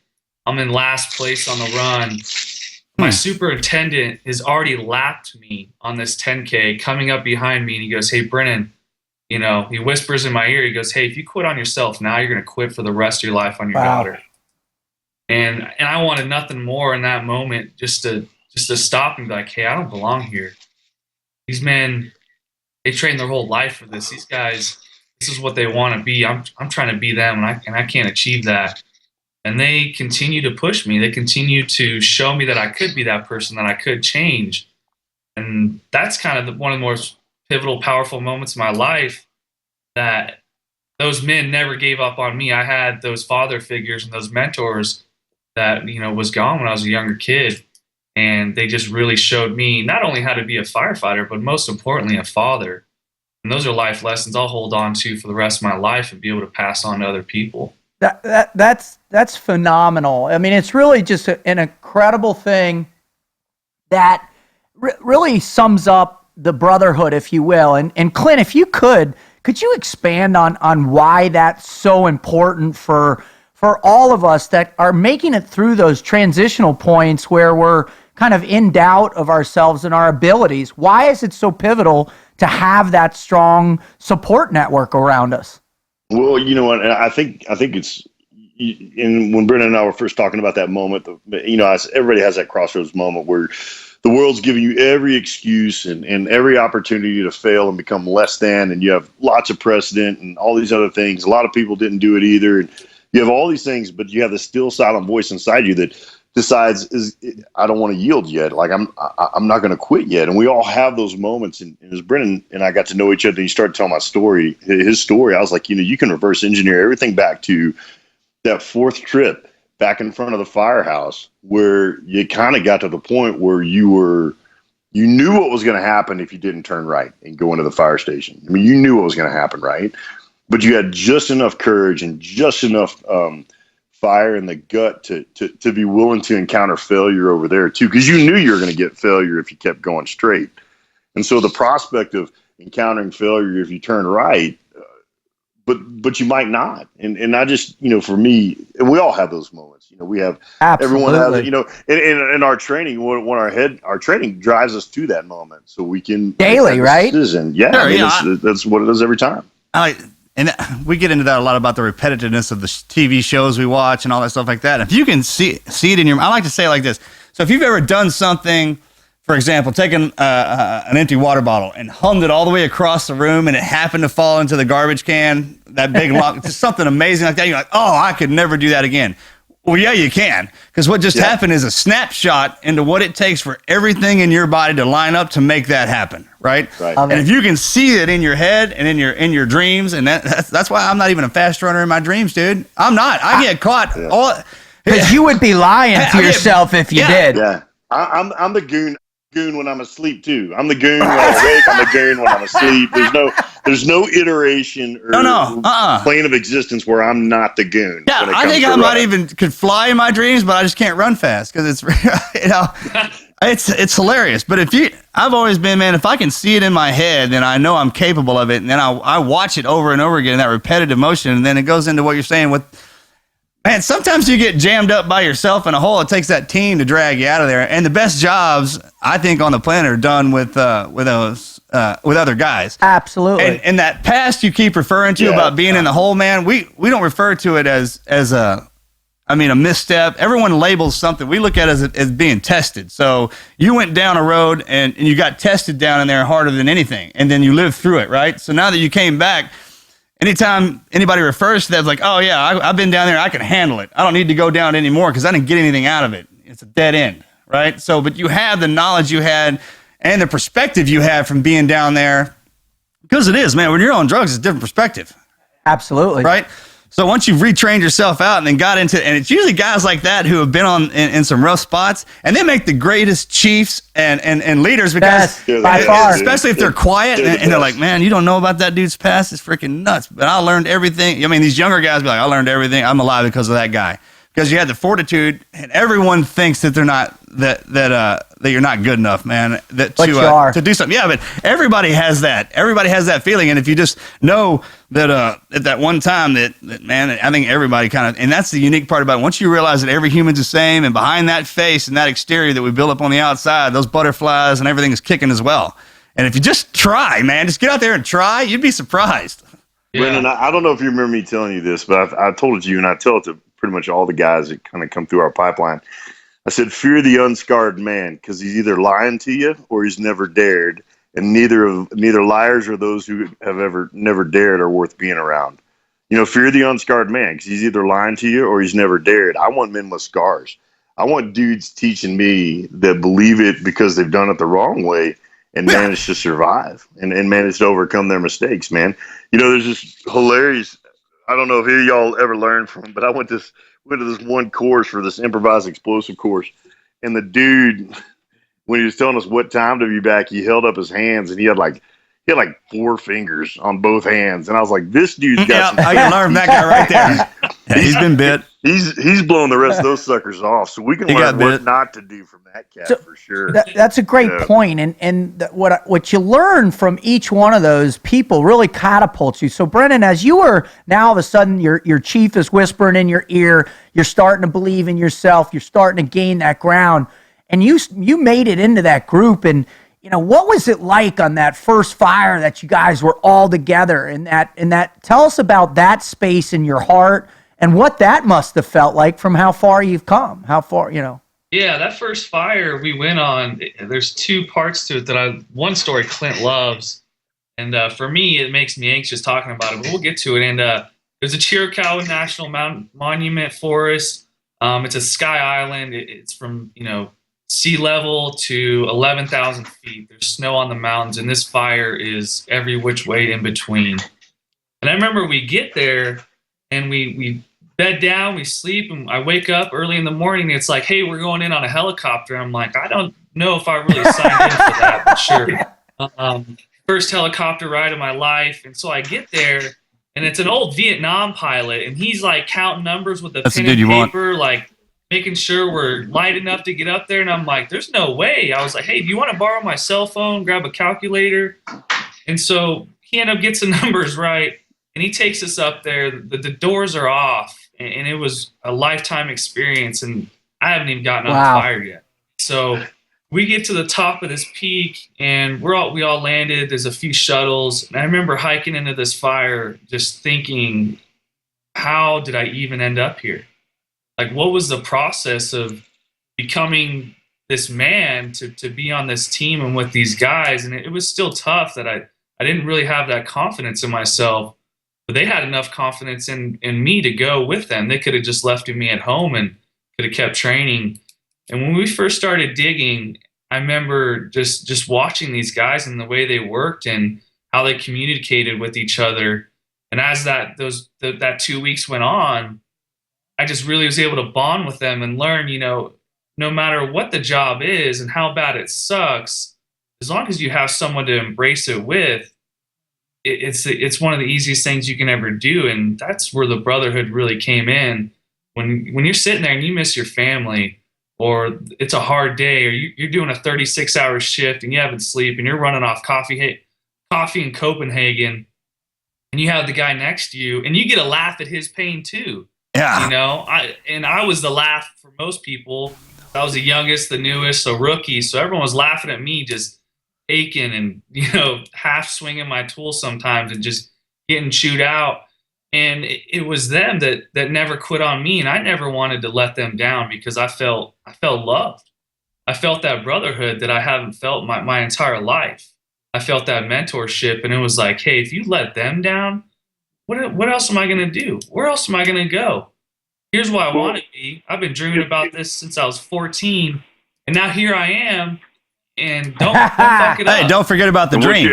[SPEAKER 5] I'm in last place on the run. My superintendent has already lapped me on this 10K, coming up behind me, and he goes, "Hey, Brennan," he whispers in my ear, he goes, "Hey, if you quit on yourself now, you're going to quit for the rest of your life on your daughter." And I wanted nothing more in that moment, just to stop and be like, "Hey, I don't belong here. These men, they train their whole life for this. These guys, this is what they want to be. I'm trying to be them, and I can't achieve that." And they continue to push me. They continue to show me that I could be that person, that I could change. And that's kind of one of the most pivotal, powerful moments in my life, that those men never gave up on me. I had those father figures and those mentors that, was gone when I was a younger kid. And they just really showed me not only how to be a firefighter, but most importantly, a father. And those are life lessons I'll hold on to for the rest of my life and be able to pass on to other people.
[SPEAKER 2] That's phenomenal. I mean, it's really just an incredible thing that really sums up the brotherhood, if you will. And Clint, if you could you expand on why that's so important for all of us that are making it through those transitional points where we're kind of in doubt of ourselves and our abilities? Why is it so pivotal to have that strong support network around us?
[SPEAKER 4] Well, I think it's, and when Brendan and I were first talking about that moment, everybody has that crossroads moment where the world's giving you every excuse and every opportunity to fail and become less than, and you have lots of precedent and all these other things. A lot of people didn't do it either. And you have all these things, but you have this still silent voice inside you that decides, I don't want to yield yet. Like I'm not going to quit yet. And we all have those moments. And as Brendan and I got to know each other, and he started telling his story. I was like, you can reverse engineer everything back to that 4th trip back in front of the firehouse, where you kind of got to the point where you knew what was going to happen if you didn't turn right and go into the fire station. I mean, you knew what was going to happen, right? But you had just enough courage and just enough fire in the gut to be willing to encounter failure over there too, because you knew you were going to get failure if you kept going straight. And so the prospect of encountering failure if you turn right but you might not. And I just, for me, and we all have those moments. We have,
[SPEAKER 2] Absolutely.
[SPEAKER 4] everyone has it, in our training, when our training drives us to that moment so we can
[SPEAKER 2] daily, right?
[SPEAKER 4] Decision. Yeah.
[SPEAKER 3] Sure,
[SPEAKER 4] That's what it is every time.
[SPEAKER 3] And we get into that a lot about the repetitiveness of the TV shows we watch and all that stuff like that. If you can see it in I like to say it like this. So if you've ever done something, for example, taken an empty water bottle and hummed it all the way across the room and it happened to fall into the garbage can, that big lump, just something amazing like that, you're like, oh, I could never do that again. Well, yeah, you can, because what just happened is a snapshot into what it takes for everything in your body to line up to make that happen, right? And if you can see it in your head and in your dreams, and that's why I'm not even a fast runner in my dreams, dude. I'm not. I get caught all
[SPEAKER 2] because you would be lying to yourself if you did.
[SPEAKER 4] Yeah, I'm the goon when I'm asleep too. I'm the goon when I'm awake. I'm the goon when I'm asleep. There's no iteration or plane of existence where I'm not the goon.
[SPEAKER 3] Yeah, I think I might even could fly in my dreams, but I just can't run fast because it's it's hilarious. But I've always been, man, if I can see it in my head, then I know I'm capable of it, and then I watch it over and over again, that repetitive motion, and then it goes into what you're saying with. Man, sometimes you get jammed up by yourself in a hole. It takes that team to drag you out of there. And the best jobs, I think, on the planet are done with other guys.
[SPEAKER 2] Absolutely.
[SPEAKER 3] And that past you keep referring to about being in the hole, man, we don't refer to it as a misstep. Everyone labels something. We look at it as being tested. So you went down a road and you got tested down in there harder than anything. And then you lived through it, right? So now that you came back, anytime anybody refers to that, it's like, oh, yeah, I've been down there. I can handle it. I don't need to go down anymore because I didn't get anything out of it. It's a dead end, right? So, but you have the knowledge you had and the perspective you had from being down there, because it is, man, when you're on drugs, it's a different perspective.
[SPEAKER 2] Absolutely.
[SPEAKER 3] Right? So once you've retrained yourself out and then got into, and it's usually guys like that who have been in some rough spots, and they make the greatest chiefs and leaders because,
[SPEAKER 2] by far,
[SPEAKER 3] especially if they're quiet and they're like, man, you don't know about that dude's past. It's freaking nuts. But I learned everything. I mean, these younger guys be like, I learned everything. I'm alive because of that guy. Because you had the fortitude, and everyone thinks that they're not that you're not good enough, man. To do something. Yeah, but everybody has that. Everybody has that feeling, and if you just know that at that one time that man, I think everybody kind of, and that's the unique part about it. Once you realize that every human's the same, and behind that face and that exterior that we build up on the outside, those butterflies and everything is kicking as well. And if you just try, man, just get out there and try, you'd be surprised.
[SPEAKER 4] Yeah. Brendan, I don't know if you remember me telling you this, but I told it to you, and I tell it to pretty much all the guys that kind of come through our pipeline. I said, fear the unscarred man, because he's either lying to you or he's never dared, and neither liars or those who have never dared are worth being around. Fear the unscarred man, because he's either lying to you or he's never dared. I want men with scars. I want dudes teaching me that believe it because they've done it the wrong way and managed to survive and managed to overcome their mistakes, man. There's this hilarious, I don't know if any of y'all ever learned from, but I went to this one course for this improvised explosive course, and the dude, when he was telling us what time to be back, he held up his hands and he had like 4 fingers on both hands, and I was like, this dude's got some.
[SPEAKER 3] I can learn that guy right there. Yeah, he's been bit.
[SPEAKER 4] He's blowing the rest of those suckers off, so we can learn what not to do from that cat for sure.
[SPEAKER 2] That's a great point, and what you learn from each one of those people really catapults you. So, Brendan, as you were now all of a sudden your chief is whispering in your ear, you're starting to believe in yourself, you're starting to gain that ground, and you made it into that group. And what was it like on that first fire that you guys were all together in that? Tell us about that space in your heart and what that must have felt like from how far you've come. How far,
[SPEAKER 5] Yeah, that first fire we went on, there's 2 parts to it one story Clint loves. And for me, it makes me anxious talking about it, but we'll get to it. And there's a Chiricahua National Monument Forest. It's a sky island. It's from, sea level to 11,000 feet. There's snow on the mountains, and this fire is every which way in between. And I remember we get there, and we bed down, we sleep, and I wake up early in the morning, and it's like, hey, we're going in on a helicopter. I'm like, I don't know if I really signed in for that, but sure. First helicopter ride of my life. And so I get there, and it's an old Vietnam pilot, and he's like counting numbers with a pen and paper, like making sure we're light enough to get up there. And I'm like, there's no way. I was like, hey, do you want to borrow my cell phone, grab a calculator? And so he ended up getting some numbers right. And he takes us up there. The doors are off, and it was a lifetime experience. And I haven't even gotten on fire yet. So we get to the top of this peak, and we all landed. There's a few shuttles. And I remember hiking into this fire, just thinking, how did I even end up here? Like, what was the process of becoming this man to be on this team and with these guys? And it was still tough that I didn't really have that confidence in myself, but they had enough confidence in me to go with them. They could have just left me at home and could have kept training. And when we first started digging, I remember just watching these guys and the way they worked and how they communicated with each other. And as that 2 weeks went on, I just really was able to bond with them and learn, no matter what the job is and how bad it sucks, as long as you have someone to embrace it with, it's one of the easiest things you can ever do. And that's where the brotherhood really came in. When you're sitting there and you miss your family, or it's a hard day, or you're doing a 36-hour shift and you haven't slept and you're running off coffee in Copenhagen, and you have the guy next to you and you get a laugh at his pain too.
[SPEAKER 3] Yeah.
[SPEAKER 5] I was the laugh for most people. I was the youngest, the newest, so rookie. So everyone was laughing at me, just aching and, half swinging my tool sometimes and just getting chewed out. And it was them that never quit on me. And I never wanted to let them down because I felt loved. I felt that brotherhood that I haven't felt my entire life. I felt that mentorship. And it was like, hey, if you let them down, what else am I going to do? Where else am I going to go? Here's where I want to be. I've been dreaming about this since I was 14. And now here I am. And don't fuck it up.
[SPEAKER 3] Hey, don't forget about the dream.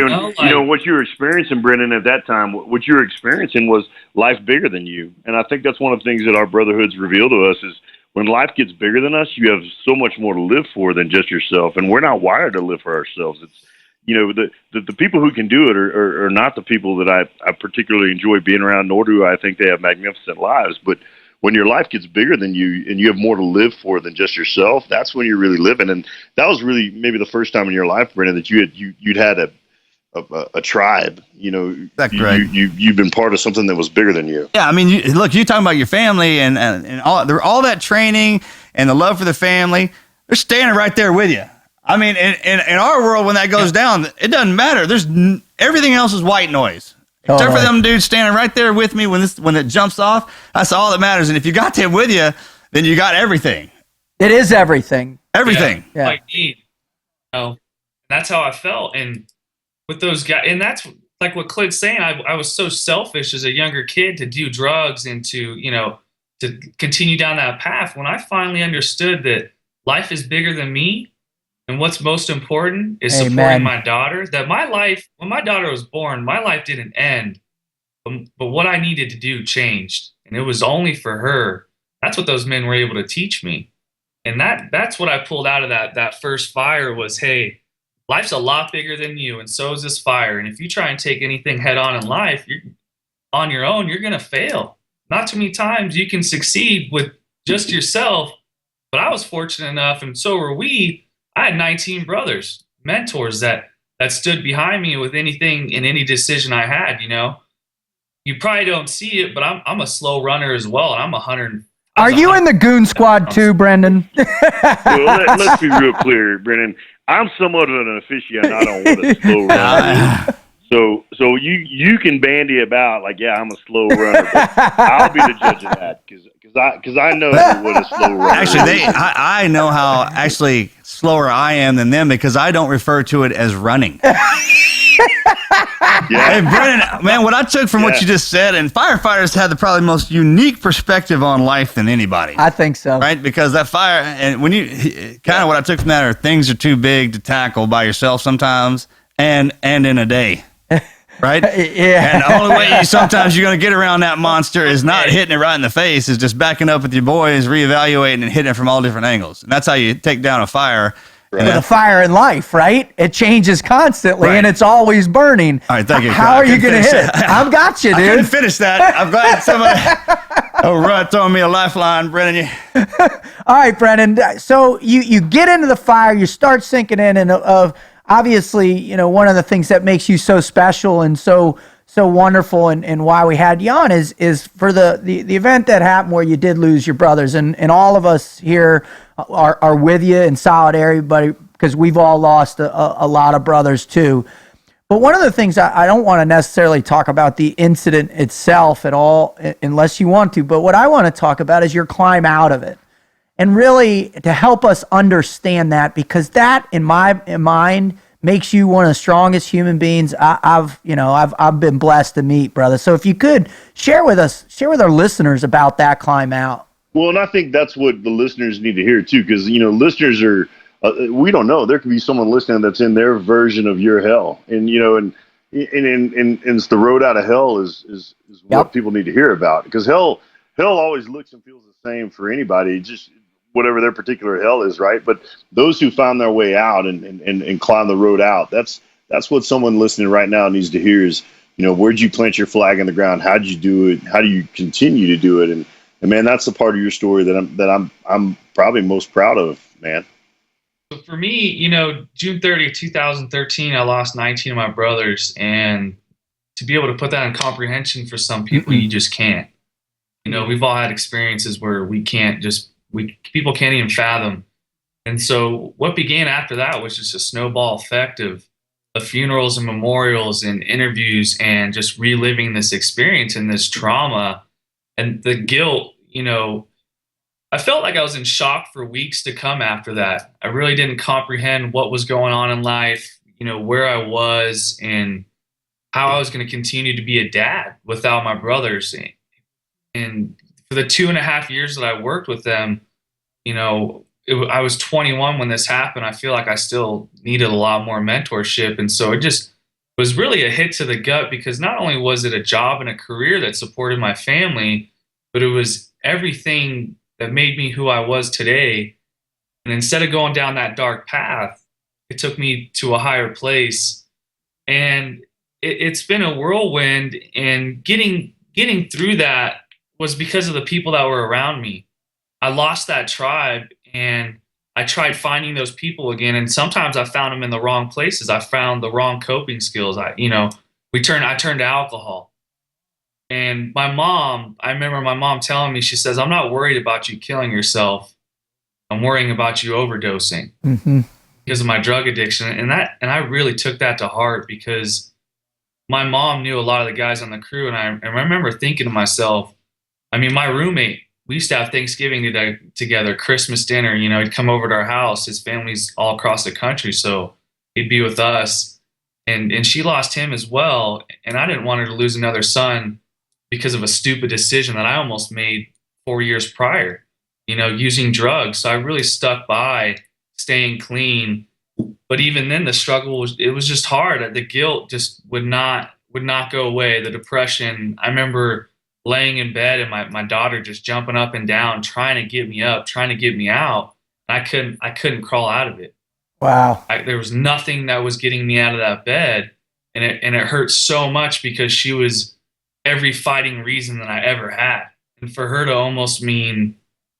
[SPEAKER 4] What you were experiencing, Brendan, at that time, what you were experiencing was life bigger than you. And I think that's one of the things that our brotherhoods reveal to us is when life gets bigger than us, you have so much more to live for than just yourself. And we're not wired to live for ourselves. It's, the people who can do it are not the people that I particularly enjoy being around, nor do I think they have magnificent lives. But when your life gets bigger than you and you have more to live for than just yourself, that's when you're really living. And that was really maybe the first time in your life, Brendan, that you'd had a tribe.
[SPEAKER 3] That's right.
[SPEAKER 4] You've been part of something that was bigger than you.
[SPEAKER 3] Yeah, I mean, you're talking about your family and all that training and the love for the family. They're standing right there with you. I mean, in our world, when that goes down, it doesn't matter. Everything else is white noise. Except for them dudes standing right there with me when it jumps off. That's all that matters. And if you got them with you, then you got everything.
[SPEAKER 2] It is everything.
[SPEAKER 3] Everything.
[SPEAKER 2] Yeah.
[SPEAKER 5] Like need. That's how I felt. And with those guys, and that's like what Clint's saying. I was so selfish as a younger kid to do drugs and to continue down that path. When I finally understood that life is bigger than me, and what's most important is supporting my daughter. That my life, when my daughter was born, my life didn't end. But what I needed to do changed. And it was only for her. That's what those men were able to teach me. And that's what I pulled out of that first fire was, hey, life's a lot bigger than you, and so is this fire. And if you try and take anything head on in life, you're on your own, you're going to fail. Not too many times you can succeed with just yourself. But I was fortunate enough, and so were we. I had 19 brothers, mentors that stood behind me with anything in any decision I had. You probably don't see it, but I'm a slow runner as well, and I'm 100.
[SPEAKER 2] Are you in the goon squad too, Brendan?
[SPEAKER 4] Well, let's be real clear, Brendan. I'm somewhat of an aficionado on what a slow runner is. So you can bandy about like, yeah, I'm a slow runner, but I'll be the judge of that because I know what a slow runner is.
[SPEAKER 3] Actually, I know how actually slower I am than them because I don't refer to it as running.
[SPEAKER 4] Yeah.
[SPEAKER 3] Hey, Brendan, man, what I took from what you just said, and firefighters have the probably most unique perspective on life than anybody.
[SPEAKER 2] I think so.
[SPEAKER 3] Right? Because that fire, and when kind of what I took from that are things are too big to tackle by yourself sometimes and in a day. Right?
[SPEAKER 2] Yeah.
[SPEAKER 3] And the only way sometimes you're going to get around that monster is not hitting it right in the face, is just backing up with your boys, reevaluating and hitting it from all different angles. And that's how you take down a fire.
[SPEAKER 2] Right. With a fire in life, right? It changes constantly, and it's always burning.
[SPEAKER 3] All right, thank you.
[SPEAKER 2] How are you going to hit it? I've got you, dude.
[SPEAKER 3] I couldn't finish that. I'm glad somebody throwing me a lifeline, Brendan.
[SPEAKER 2] All right, Brendan. So you get into the fire, you start sinking in, and obviously, one of the things that makes you so special and so so wonderful and why we had you on is for the event that happened where you did lose your brothers, and all of us here are with you in solidarity, but because we've all lost a lot of brothers too. But one of the things I don't want to necessarily talk about the incident itself at all, unless you want to, but what I want to talk about is your climb out of it. And really to help us understand that, because that in my mind makes you one of the strongest human beings I've been blessed to meet, brother. So if you could share with our listeners about that climb out.
[SPEAKER 4] Well, and I think that's what the listeners need to hear too, because listeners are. We don't know. There could be someone listening that's in their version of your hell, and it's the road out of hell is what people need to hear about, because hell always looks and feels the same for anybody, just whatever their particular hell is, right? But those who found their way out and climb the road out, that's what someone listening right now needs to hear is, where'd you plant your flag in the ground? How'd you do it? How do you continue to do it? And man, that's the part of your story that I'm probably most proud of, man.
[SPEAKER 5] So for me, June 30th, 2013, I lost 19 of my brothers, and to be able to put that in comprehension for some people, you just can't. We've all had experiences where people can't even fathom. And so what began after that was just a snowball effect of funerals and memorials and interviews and just reliving this experience and this trauma and the guilt. I felt like I was in shock for weeks to come after that. I really didn't comprehend what was going on in life, where I was and how I was going to continue to be a dad without my brothers. And for the 2.5 years that I worked with them, I was 21 when this happened. I feel like I still needed a lot more mentorship. And so it just was really a hit to the gut, because not only was it a job and a career that supported my family, but it was everything that made me who I was today. And instead of going down that dark path, it took me to a higher place. And it's been a whirlwind, and getting through that was because of the people that were around me. I lost that tribe, and I tried finding those people again. And sometimes I found them in the wrong places. I found the wrong coping skills. I turned to alcohol. And I remember my mom telling me, she says, "I'm not worried about you killing yourself. I'm worrying about you overdosing because of my drug addiction." And I really took that to heart, because my mom knew a lot of the guys on the crew. And I remember thinking to myself, my roommate, we used to have Thanksgiving together, Christmas dinner. He'd come over to our house. His family's all across the country, so he'd be with us. And she lost him as well. And I didn't want her to lose another son because of a stupid decision that I almost made 4 years prior, using drugs. So I really stuck by staying clean. But even then, the struggle was just hard. The guilt just would not go away. The depression. I remember laying in bed and my daughter just jumping up and down, trying to get me up, trying to get me out. I couldn't crawl out of it.
[SPEAKER 2] Wow.
[SPEAKER 5] There was nothing that was getting me out of that bed. And it hurt so much, because she was every fighting reason that I ever had. And for her to almost mean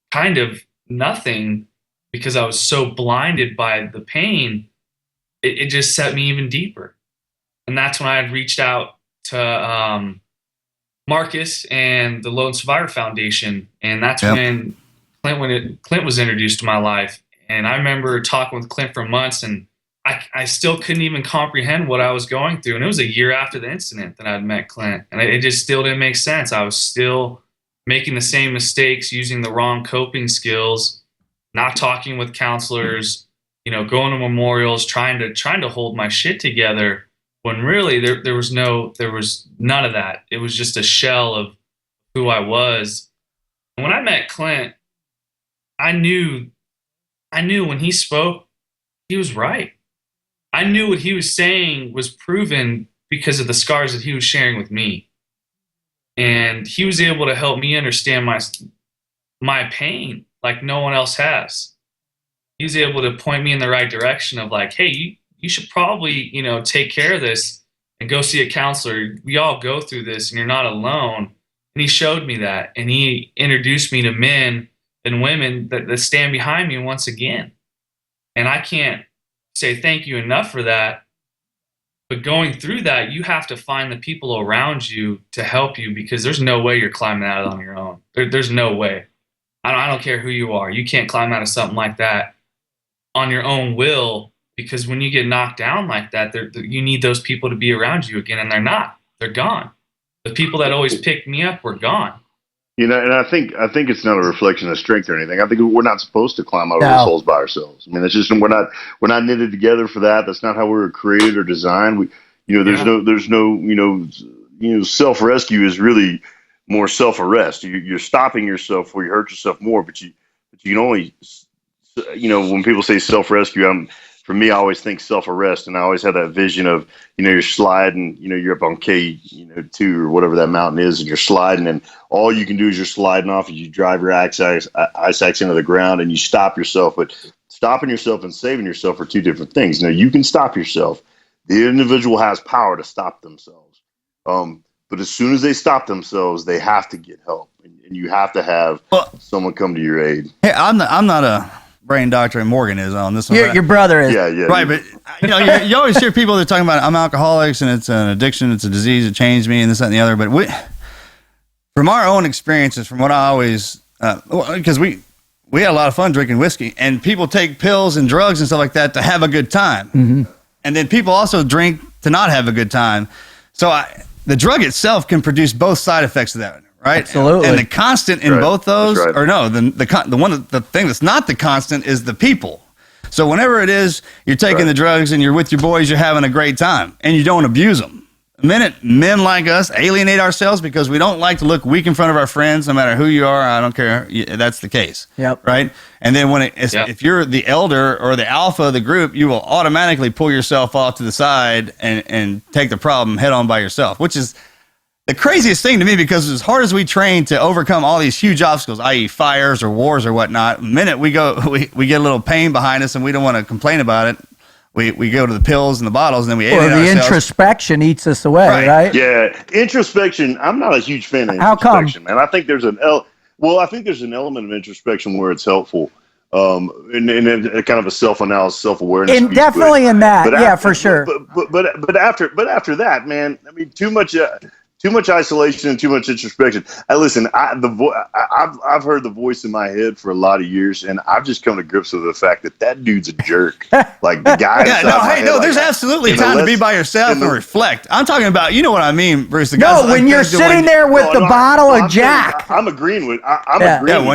[SPEAKER 5] kind of nothing because I was so blinded by the pain, it just set me even deeper. And that's when I had reached out to Marcus and the Lone Survivor Foundation. And that's when Clint was introduced to my life. And I remember talking with Clint for months, and I still couldn't even comprehend what I was going through. And it was a year after the incident that I'd met Clint. And it just still didn't make sense. I was still making the same mistakes, using the wrong coping skills, not talking with counselors, going to memorials, trying to hold my shit together, when really there was none of that. It was just a shell of who I was. And when I met Clint, I knew when he spoke, he was right. I knew what he was saying was proven because of the scars that he was sharing with me. And he was able to help me understand my pain like no one else has. He was able to point me in the right direction of like, hey, you should probably, take care of this and go see a counselor. We all go through this and you're not alone. And he showed me that. And he introduced me to men and women that stand behind me once again. And I can't say thank you enough for that. But going through that, you have to find the people around you to help you, because there's no way you're climbing out on your own. There's no way. I don't care who you are. You can't climb out of something like that on your own will, because when you get knocked down like that, you need those people to be around you again, and they're not. They're gone. The people that always picked me up were gone.
[SPEAKER 4] You know, and I think it's not a reflection of strength or anything. I think we're not supposed to climb out of those holes by ourselves. I mean, it's just we're not knitted together for that. That's not how we were created or designed. There's no self rescue is really more self arrest. You're stopping yourself before you hurt yourself more. But you can only, when people say self rescue, for me, I always think self-arrest, and I always have that vision of, you're sliding, you're up on K2 or whatever that mountain is, and you're sliding, and all you can do is you're sliding off as you drive your ice axe into the ground, and you stop yourself. But stopping yourself and saving yourself are two different things. Now, you can stop yourself. The individual has power to stop themselves. But as soon as they stop themselves, they have to get help, and you have to have someone come to your aid.
[SPEAKER 3] Hey, I'm not a brain doctor, and Morgan is on this one.
[SPEAKER 2] Your brother is.
[SPEAKER 4] Yeah.
[SPEAKER 3] Right, but you always hear people that are talking about, I'm alcoholics and it's an addiction, it's a disease, it changed me, and this, that, and the other. But from our own experiences, from what I always, because we had a lot of fun drinking whiskey, and people take pills and drugs and stuff like that to have a good time. Mm-hmm. And then people also drink to not have a good time. So the drug itself can produce both side effects of that. Right.
[SPEAKER 2] Absolutely.
[SPEAKER 3] And the constant in both those, or no, the thing that's not the constant is the people. So whenever it is, you're taking the drugs and you're with your boys, you're having a great time, and you don't abuse them. The minute men like us alienate ourselves because we don't like to look weak in front of our friends, no matter who you are, I don't care. That's the case. Yep. Right. And then if you're the elder or the alpha of the group, you will automatically pull yourself off to the side and take the problem head on by yourself, which is the craziest thing to me, because as hard as we train to overcome all these huge obstacles, i.e. fires or wars or whatnot, the minute we get a little pain behind us and we don't want to complain about it, we go to the pills and the bottles, and then we alienate ourselves.
[SPEAKER 2] The introspection eats us away, right?
[SPEAKER 4] Yeah, introspection. I'm not a huge fan of introspection, man. I think there's an element of introspection where it's helpful, and kind of a self-analysis, self-awareness.
[SPEAKER 2] And definitely in that, for sure.
[SPEAKER 4] But after that, man, I mean, too much isolation and too much introspection. Listen, I've heard the voice in my head for a lot of years, and I've just come to grips with the fact that dude's a jerk. Like the guy.
[SPEAKER 3] There's absolutely time to be by yourself and reflect. I'm talking about, you know what I mean, Bruce.
[SPEAKER 2] When you're sitting there with the bottle of Jack.
[SPEAKER 4] I'm agreeing with. I'm agreeing.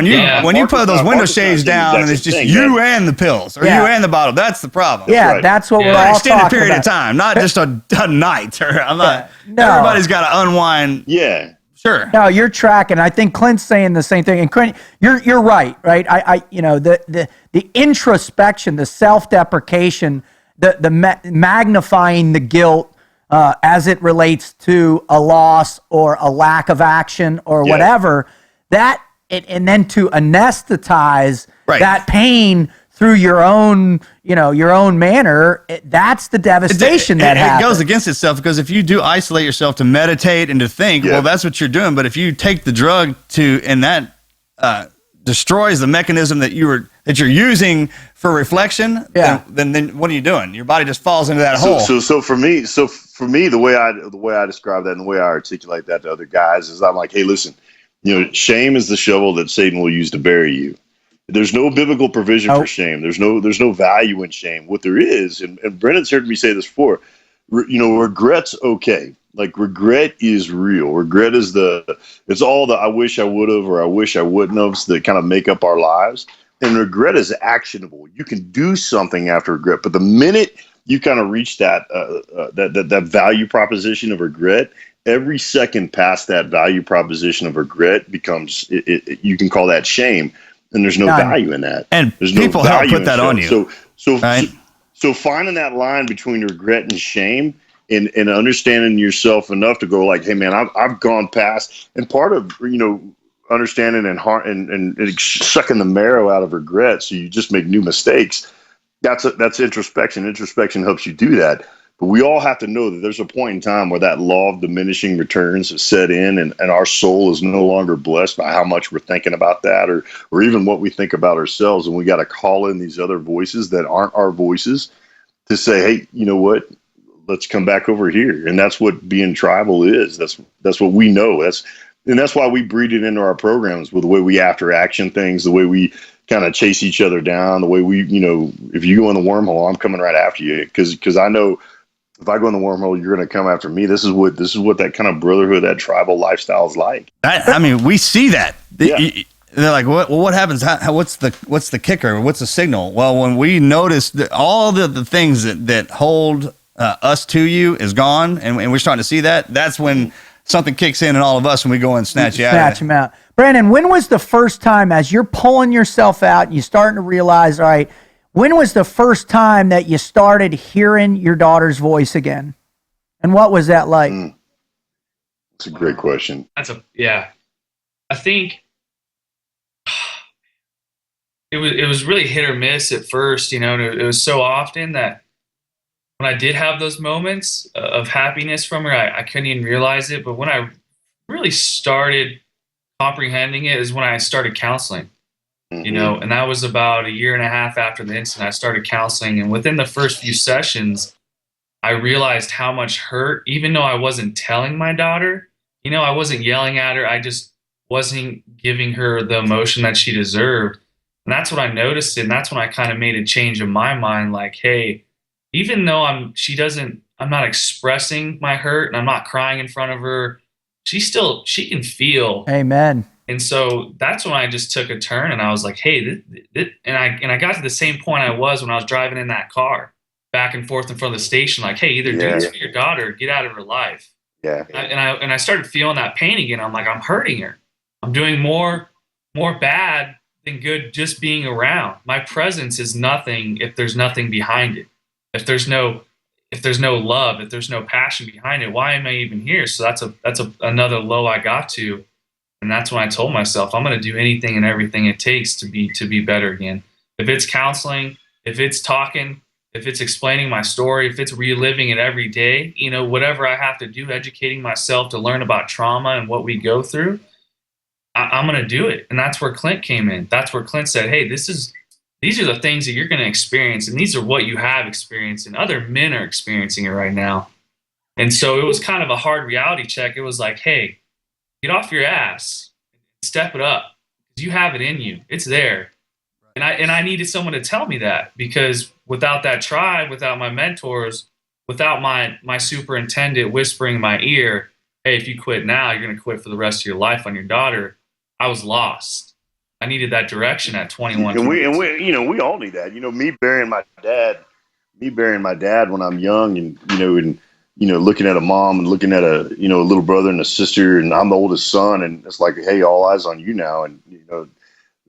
[SPEAKER 3] When you put those window shades down and it's just you and the pills or you and the bottle, that's the problem.
[SPEAKER 2] Yeah, that's what we're all talking about.
[SPEAKER 3] Extended period of time, not just a night. I'm not. Everybody's got to unwind.
[SPEAKER 4] Yeah.
[SPEAKER 3] Sure.
[SPEAKER 2] No, you're tracking. I think Clint's saying the same thing. And Clint, you're right? The introspection, the self-deprecation, the magnifying the guilt as it relates to a loss or a lack of action or whatever, and then to anesthetize that pain through your own manner, that's the devastation that happens.
[SPEAKER 3] It goes against itself, because if you do isolate yourself to meditate and to think, well, that's what you're doing. But if you take the drug and that destroys the mechanism that you're using for reflection, then what are you doing? Your body just falls into that hole.
[SPEAKER 4] So for me, the way I describe that and the way I articulate that to other guys is I'm like, hey, listen, shame is the shovel that Satan will use to bury you. There's no biblical provision for shame. There's no value in shame. What there is, and Brendan's heard me say this before, regret's okay. Like, regret is real. Regret is it's all the I wish I would have or I wish I wouldn't have that kind of make up our lives. And regret is actionable. You can do something after regret, but the minute you kind of reach that value proposition of regret, every second past that value proposition of regret becomes you can call that shame. And there's no value in that.
[SPEAKER 3] And
[SPEAKER 4] there's
[SPEAKER 3] people help put that on you.
[SPEAKER 4] So finding that line between regret and shame and understanding yourself enough to go like, hey man, I've gone past, and part of understanding and sucking the marrow out of regret so you just make new mistakes. That's introspection. Introspection helps you do that. But we all have to know that there's a point in time where that law of diminishing returns has set in, and our soul is no longer blessed by how much we're thinking about that or even what we think about ourselves. And we got to call in these other voices that aren't our voices to say, hey, you know what? let's come back over here. And that's what being tribal is. That's what we know. That's why we breed it into our programs with the way we after action things, the way we kind of chase each other down, the way we, if you go in the wormhole, I'm coming right after you. Cause I know if I go in the wormhole, you're going to come after me. This is what that kind of brotherhood, that tribal lifestyle is like.
[SPEAKER 3] I mean, we see that.
[SPEAKER 4] Yeah.
[SPEAKER 3] They're like, what happens? What's the kicker? What's the signal? Well, when we notice that all the things that hold us to you is gone, and we're starting to see that, that's when something kicks in all of us, and we go and snatch you out.
[SPEAKER 2] Snatch him out. Brandon, when was the first time, as you're pulling yourself out, and you're starting to realize, all right, when was the first time that you started hearing your daughter's voice again? And what was that like?
[SPEAKER 4] That's a great question.
[SPEAKER 5] I think it was really hit or miss at first, it was so often that when I did have those moments of happiness from her, I couldn't even realize it. But when I really started comprehending it is when I started counseling, and that was about a year and a half after the incident. I started counseling, and within the first few sessions, I realized how much hurt, even though I wasn't telling my daughter, I wasn't yelling at her. I just wasn't giving her the emotion that she deserved. And that's what I noticed. And that's when I kind of made a change in my mind. Like, hey, even though I'm not expressing my hurt and I'm not crying in front of her, she can feel.
[SPEAKER 2] Amen.
[SPEAKER 5] And so that's when I just took a turn and I was like, hey, and I got to the same point I was when I was driving in that car back and forth in front of the station. Like, hey, either do this for your daughter or get out of her life.
[SPEAKER 4] Yeah.
[SPEAKER 5] And I started feeling that pain again. I'm like, I'm hurting her. I'm doing more bad than good just being around. My presence is nothing if there's nothing behind it. If there's no love, if there's no passion behind it, why am I even here? So that's another low I got to. And that's when I told myself, I'm going to do anything and everything it takes to be better again. If it's counseling, if it's talking, if it's explaining my story, if it's reliving it every day, whatever I have to do, educating myself to learn about trauma and what we go through, I'm going to do it. And that's where Clint came in. That's where Clint said, hey, these are the things that you're going to experience, and these are what you have experienced, and other men are experiencing it right now. And so it was kind of a hard reality check. It was like, hey, get off your ass, step it up. You have it in you. It's there. And I needed someone to tell me that, because without that tribe, without my mentors, without my superintendent whispering in my ear, hey, if you quit now, you're going to quit for the rest of your life on your daughter, I was lost. I needed that direction at 21.
[SPEAKER 4] And we we all need that. Me burying my dad when I'm young, and looking at a mom and looking at a little brother and a sister, and I'm the oldest son, and it's like, hey, all eyes on you now, and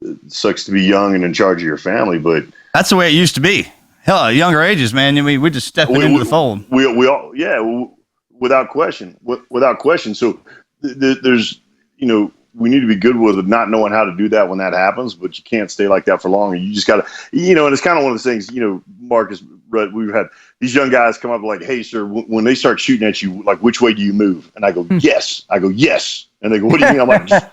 [SPEAKER 4] it sucks to be young and in charge of your family, but
[SPEAKER 3] that's the way it used to be. Hell, at younger ages, man, we're just stepping into the fold.
[SPEAKER 4] We all, without question. So there's, we need to be good with not knowing how to do that when that happens, but you can't stay like that for long. And you just got to, and it's kind of one of those things, Marcus, we've had these young guys come up like, hey, sir, when they start shooting at you, like, which way do you move? And I go, yes. And they go, what do you mean? I'm like, just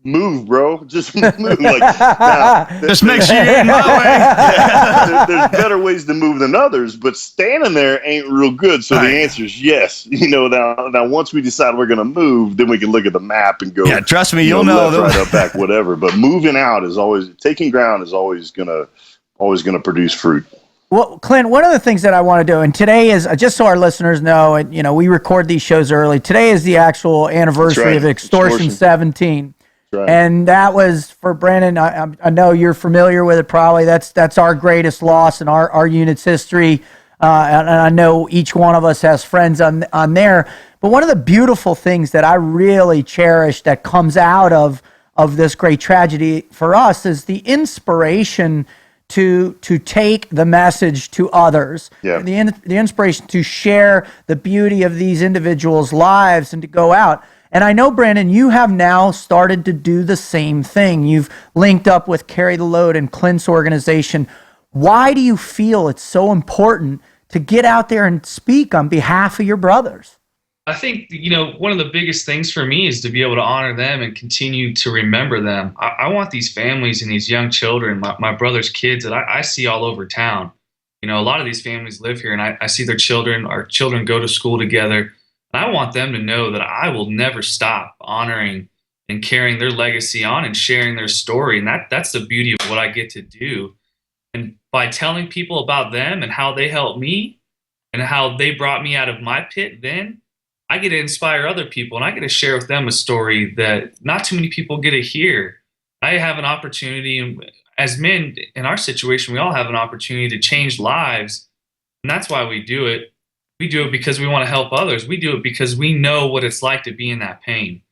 [SPEAKER 4] move, bro. Just move. Like, now,
[SPEAKER 3] just make sure you're in my way.
[SPEAKER 4] There's better ways to move than others, but standing there ain't real good. So the answer is yes. Now once we decide we're going to move, then we can look at the map and go,
[SPEAKER 3] yeah, trust me, you'll know.
[SPEAKER 4] Left, right, up, back, whatever. But moving out is taking ground is always going to produce fruit.
[SPEAKER 2] Well, Clint, one of the things that I want to do, and today is, just so our listeners know, and we record these shows early, today is the actual anniversary of Extortion 17.
[SPEAKER 4] Right.
[SPEAKER 2] And that was for Brandon. I know you're familiar with it probably. That's our greatest loss in our unit's history. And I know each one of us has friends on there. But one of the beautiful things that I really cherish that comes out of this great tragedy for us is the inspiration to take the message to others.
[SPEAKER 4] Yeah.
[SPEAKER 2] The inspiration to share the beauty of these individuals' lives and to go out. And I know, Brandon, you have now started to do the same thing. You've linked up with Carry the Load and Clint's organization. Why do you feel it's so important to get out there and speak on behalf of your brothers?
[SPEAKER 5] I think, one of the biggest things for me is to be able to honor them and continue to remember them. I want these families and these young children, my brother's kids that I see all over town. You know, a lot of these families live here, and I see our children go to school together. And I want them to know that I will never stop honoring and carrying their legacy on and sharing their story. And that's the beauty of what I get to do. And by telling people about them and how they helped me and how they brought me out of my pit, then I get to inspire other people, and I get to share with them a story that not too many people get to hear. I have an opportunity, and as men in our situation, we all have an opportunity to change lives. And that's why we do it. We do it because we want to help others. We do it because we know what it's like to be in that pain.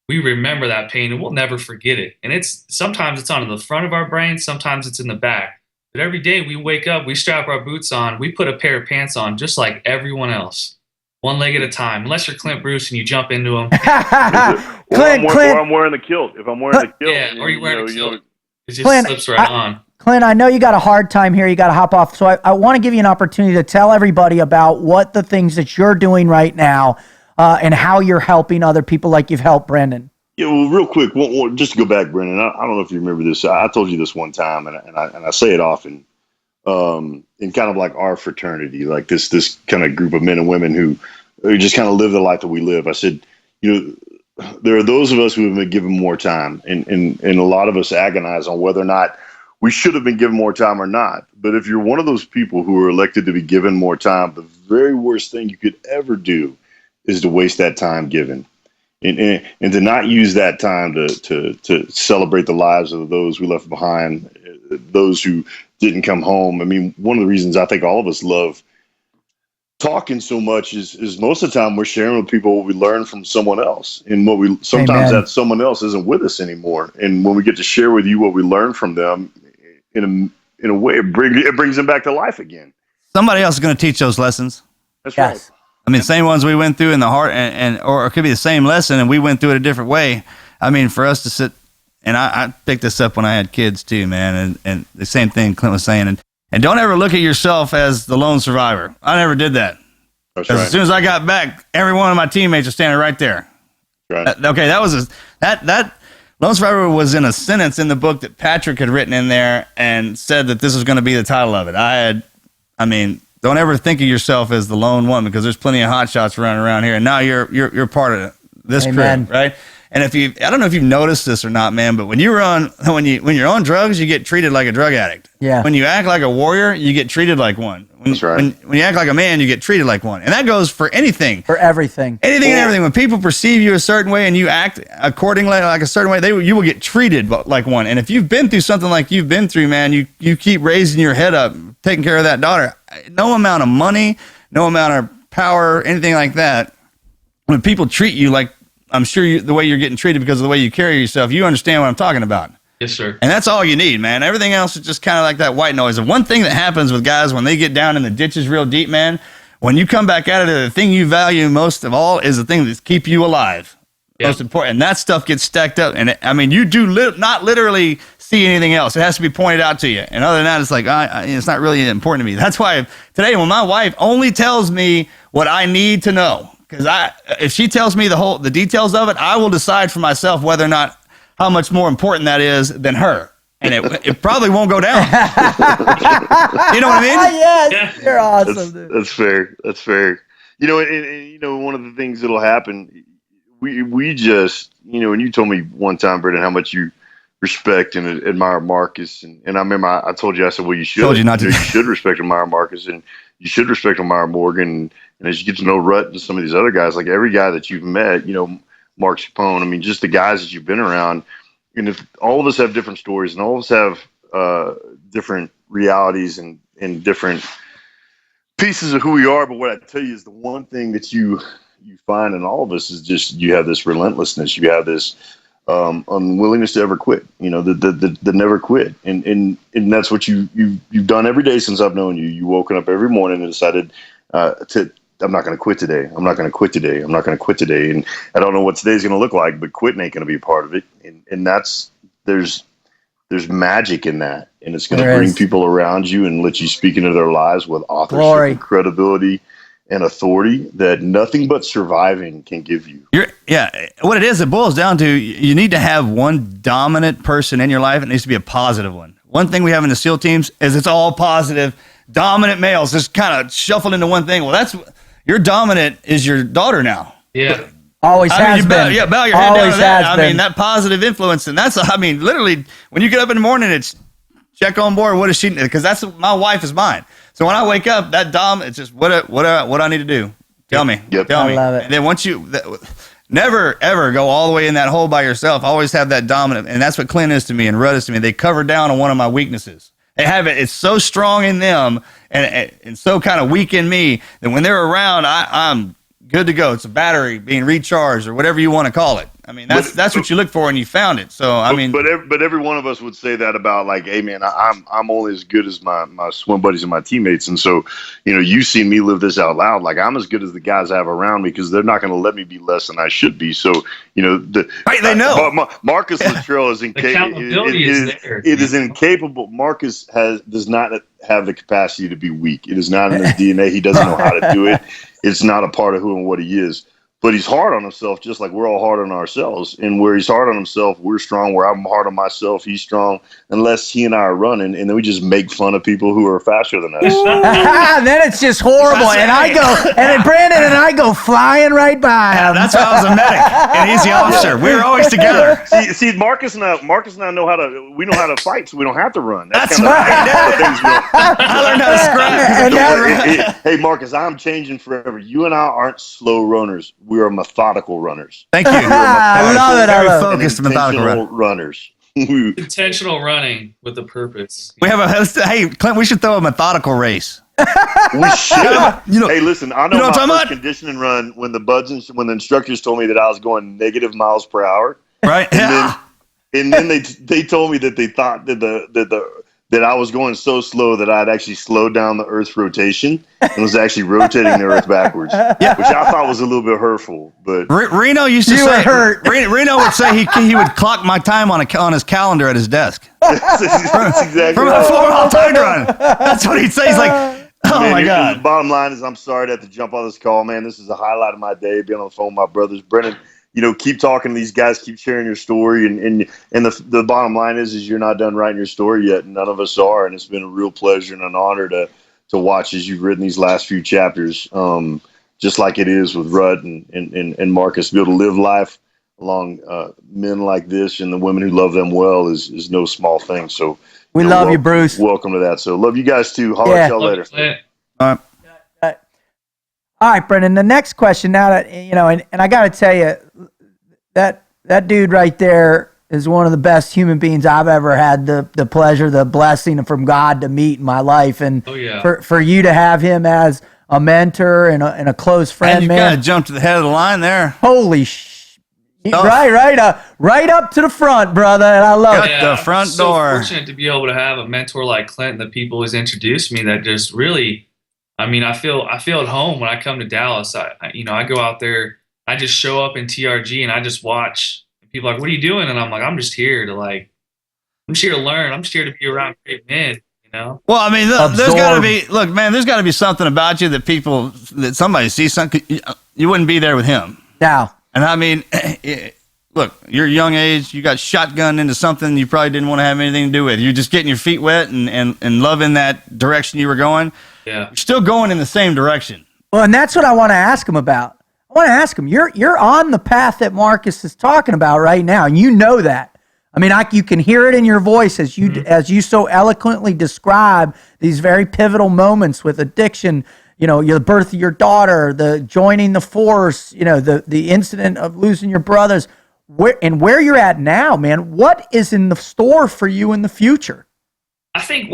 [SPEAKER 5] We remember that pain, and we'll never forget it. And sometimes it's on the front of our brain, sometimes it's in the back. But every day we wake up, we strap our boots on, we put a pair of pants on just like everyone else. One leg at a time, unless you're Clint Bruce and you jump into them.
[SPEAKER 4] Or I'm wearing the kilt. If I'm wearing the kilt.
[SPEAKER 5] Yeah, or you're wearing a kilt. It just
[SPEAKER 2] Clint,
[SPEAKER 5] slips right on.
[SPEAKER 2] Clint, I know you got a hard time here. You got to hop off. So I want to give you an opportunity to tell everybody about what the things that you're doing right now and how you're helping other people like you've helped Brendan.
[SPEAKER 4] Yeah, well, real quick, just to go back, Brendan, I don't know if you remember this. I told you this one time, and I say it often, in kind of like our fraternity, like this kind of group of men and women who just kind of live the life that we live. I said, there are those of us who have been given more time, and a lot of us agonize on whether or not we should have been given more time or not. But if you're one of those people who are elected to be given more time, the very worst thing you could ever do is to waste that time given. And to not use that time to celebrate the lives of those we left behind, those who didn't come home. I mean, one of the reasons I think all of us love talking so much is most of the time we're sharing with people what we learned from someone else, and sometimes that someone else isn't with us anymore. And when we get to share with you what we learned from them, in a way, it brings them back to life again.
[SPEAKER 3] Somebody else is going to teach those lessons.
[SPEAKER 4] That's
[SPEAKER 2] Yes.
[SPEAKER 4] right.
[SPEAKER 3] I mean, same ones we went through in the heart, or it could be the same lesson, and we went through it a different way. I mean, for us to sit, and I picked this up when I had kids too, man, and the same thing Clint was saying, and don't ever look at yourself as the lone survivor. I never did that.
[SPEAKER 4] That's
[SPEAKER 3] Because
[SPEAKER 4] right.
[SPEAKER 3] as soon as I got back, every one of my teammates are standing right there.
[SPEAKER 4] Right.
[SPEAKER 3] Okay, that lone survivor was in a sentence in the book that Patrick had written in there and said that this was going to be the title of it. Don't ever think of yourself as the lone one, because there's plenty of hotshots running around here, and now you're part of this
[SPEAKER 2] Amen.
[SPEAKER 3] crew, right? And I don't know if you've noticed this or not, man, but when you're on drugs, you get treated like a drug addict.
[SPEAKER 2] Yeah.
[SPEAKER 3] When you act like a warrior, you get treated like one.
[SPEAKER 4] That's right.
[SPEAKER 3] When you act like a man, you get treated like one, and that goes for anything.
[SPEAKER 2] For everything.
[SPEAKER 3] Anything and everything. When people perceive you a certain way and you act accordingly like a certain way, you will get treated like one. And if you've been through something like you've been through, man, you keep raising your head up, taking care of that daughter. No amount of money, no amount of power, anything like that. When people treat you like, I'm sure the way you're getting treated because of the way you carry yourself, you understand what I'm talking about.
[SPEAKER 5] Yes, sir.
[SPEAKER 3] And that's all you need, man. Everything else is just kind of like that white noise. And one thing that happens with guys when they get down in the ditches real deep, man, when you come back out of it, the thing you value most of all is the thing that's keep you alive.
[SPEAKER 5] Yep.
[SPEAKER 3] Most important. And that stuff gets stacked up. And you do not literally see anything else. It has to be pointed out to you. And other than that, it's like, it's not really important to me. That's why today when my wife only tells me what I need to know, because if she tells me the details of it, I will decide for myself whether or not how much more important that is than her. And it probably won't go down. You know what I mean?
[SPEAKER 2] Yes, you're awesome, dude.
[SPEAKER 4] That's fair. That's fair. And one of the things that'll happen, we just, and you told me one time, Brendan, how much you respect and admire Marcus. And I remember I told you, I said, well, you should.
[SPEAKER 3] Told you not to.
[SPEAKER 4] You should respect and admire Marcus, and you should respect and admire Morgan. And as you get to know Rut and some of these other guys, like every guy that you've met, Mark Chapone, I mean, just the guys that you've been around. And if all of us have different stories and all of us have different realities and different pieces of who we are, but what I tell you is the one thing that you find in all of us is just you have this relentlessness, you have this unwillingness to ever quit, the never quit, and that's what you've done every day since I've known you. You woken up every morning and decided I'm not going to quit today. I'm not going to quit today. I'm not going to quit today. And I don't know what today's going to look like, but quitting ain't going to be a part of it. And there's magic in that. And it's going to bring people around you and let you speak into their lives with authorship, and credibility, and authority that nothing but surviving can give you.
[SPEAKER 3] What it is, it boils down to you need to have one dominant person in your life. It needs to be a positive one. One thing we have in the SEAL teams is it's all positive. dominant males just kind of shuffled into one thing. Well, that's your dominant is your daughter now.
[SPEAKER 5] Yeah.
[SPEAKER 2] Always has
[SPEAKER 3] you
[SPEAKER 2] been.
[SPEAKER 3] bow your head down
[SPEAKER 2] Always
[SPEAKER 3] to that.
[SPEAKER 2] has
[SPEAKER 3] I mean,
[SPEAKER 2] been.
[SPEAKER 3] that positive influence, and that's, I mean, literally, when you get up in the morning, it's check on board. What is she? Because that's my wife is mine. So when I wake up, that dom, it's just what I need to do. Tell me.
[SPEAKER 4] Yep.
[SPEAKER 3] Tell me.
[SPEAKER 2] I love it.
[SPEAKER 3] And then once you, never ever go all the way in that hole by yourself. Always have that dominant, and that's what Clint is to me and Rudd is to me. They cover down on one of my weaknesses. They have it. It's so strong in them and so kind of weak in me that when they're around, I'm good to go. It's a battery being recharged or whatever you want to call it. I mean, that's what you look for and you found it. So, I mean,
[SPEAKER 4] but every one of us would say that about like, hey man, I'm only as good as my swim buddies and my teammates. And so, you've seen me live this out loud. Like I'm as good as the guys I have around me because they're not going to let me be less than I should be. So,
[SPEAKER 3] right, they know.
[SPEAKER 4] Marcus Luttrell is
[SPEAKER 5] accountability is there.
[SPEAKER 4] It is incapable. Marcus does not have the capacity to be weak. It is not in his DNA. He doesn't know how to do it. It's not a part of who and what he is. But he's hard on himself, just like we're all hard on ourselves. And where he's hard on himself, we're strong. Where I'm hard on myself, he's strong. Unless he and I are running, and then we just make fun of people who are faster than us.
[SPEAKER 2] Then it's just horrible, and then Brandon and I go flying right by him.
[SPEAKER 3] That's why I was a medic and he's the officer. We were always together.
[SPEAKER 4] See, Marcus and I know how to fight, so we don't have to run.
[SPEAKER 3] That's
[SPEAKER 4] kinda
[SPEAKER 3] right.
[SPEAKER 4] the things we don't.
[SPEAKER 3] I learned how to scrap.
[SPEAKER 4] Hey, Marcus, I'm changing forever. You and I aren't slow runners. We are methodical runners.
[SPEAKER 3] Thank you.
[SPEAKER 2] I love it.
[SPEAKER 3] Very
[SPEAKER 2] I love it.
[SPEAKER 3] focused, methodical runner.
[SPEAKER 4] runners.
[SPEAKER 5] Intentional running with a purpose.
[SPEAKER 3] We have hey, Clint, we should throw a methodical race.
[SPEAKER 4] We should. Hey, listen, I know
[SPEAKER 3] what I'm
[SPEAKER 4] my
[SPEAKER 3] talking
[SPEAKER 4] first
[SPEAKER 3] about?
[SPEAKER 4] conditioning run when the instructors told me that I was going negative miles per hour.
[SPEAKER 3] Right?
[SPEAKER 4] And then they told me that they thought that I was going so slow that I'd actually slowed down the Earth's rotation and was actually rotating the Earth backwards, which I thought was a little bit hurtful. But
[SPEAKER 3] Reno used to say, Reno would say he would clock my time on his calendar at his desk.
[SPEAKER 4] that's exactly
[SPEAKER 3] From a
[SPEAKER 4] right.
[SPEAKER 3] 4-mile time run. That's what he'd say. He's like, oh
[SPEAKER 4] Man,
[SPEAKER 3] my God.
[SPEAKER 4] The bottom line is I'm sorry to have to jump on this call, man. This is a highlight of my day, being on the phone with my brothers. Brendan, keep talking to these guys, keep sharing your story. And the bottom line is you're not done writing your story yet. And none of us are. And it's been a real pleasure and an honor to watch as you've written these last few chapters, just like it is with Rudd and Marcus. To be able to live life along men like this and the women who love them well is no small thing. So
[SPEAKER 2] We love you, Bruce.
[SPEAKER 4] Welcome to that. So love you guys too. Holler at y'all later.
[SPEAKER 2] All right, Brendan, the next question now that, and I got to tell you, that dude right there is one of the best human beings I've ever had the pleasure, the blessing from God to meet in my life. And for you to have him as a mentor and a close friend,
[SPEAKER 3] And you
[SPEAKER 2] man.
[SPEAKER 3] kind of jumped to the head of the line there.
[SPEAKER 2] Holy right up to the front, brother. And I love it.
[SPEAKER 3] The front
[SPEAKER 5] I'm
[SPEAKER 3] door.
[SPEAKER 5] so fortunate to be able to have a mentor like Clint and the people who's introduced me that just really, I feel at home when I come to Dallas. I go out there, I just show up in TRG and I just watch. People are like, what are you doing? And I'm like, I'm just here to learn. I'm just here to be around great men,
[SPEAKER 3] Well, there's got to be, there's got to be something about you that somebody sees something. You wouldn't be there with him.
[SPEAKER 2] Now.
[SPEAKER 3] And look, you're a young age. You got shotgunned into something you probably didn't want to have anything to do with. You're just getting your feet wet and loving that direction you were going.
[SPEAKER 5] Yeah.
[SPEAKER 3] You're still going in the same direction.
[SPEAKER 2] Well, and that's what I want to ask him about. I want to ask him, you're on the path that Marcus is talking about right now, and you know that. You can hear it in your voice as you so eloquently describe these very pivotal moments with addiction, the birth of your daughter, the joining the force, the incident of losing your brothers, where you're at now, man. What is in the store for you in the future? I think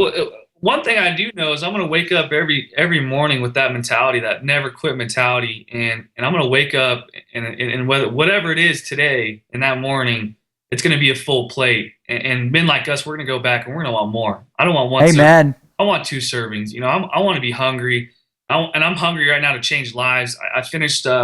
[SPEAKER 5] one thing I do know is I'm going to wake up every morning with that mentality, that never quit mentality, and I'm going to wake up and whatever it is today in that morning, it's going to be a full plate. And men like us, we're going to go back and we're going to want more. I don't want one.
[SPEAKER 2] Amen.
[SPEAKER 5] I want 2 servings. I want to be hungry. And I'm hungry right now to change lives. I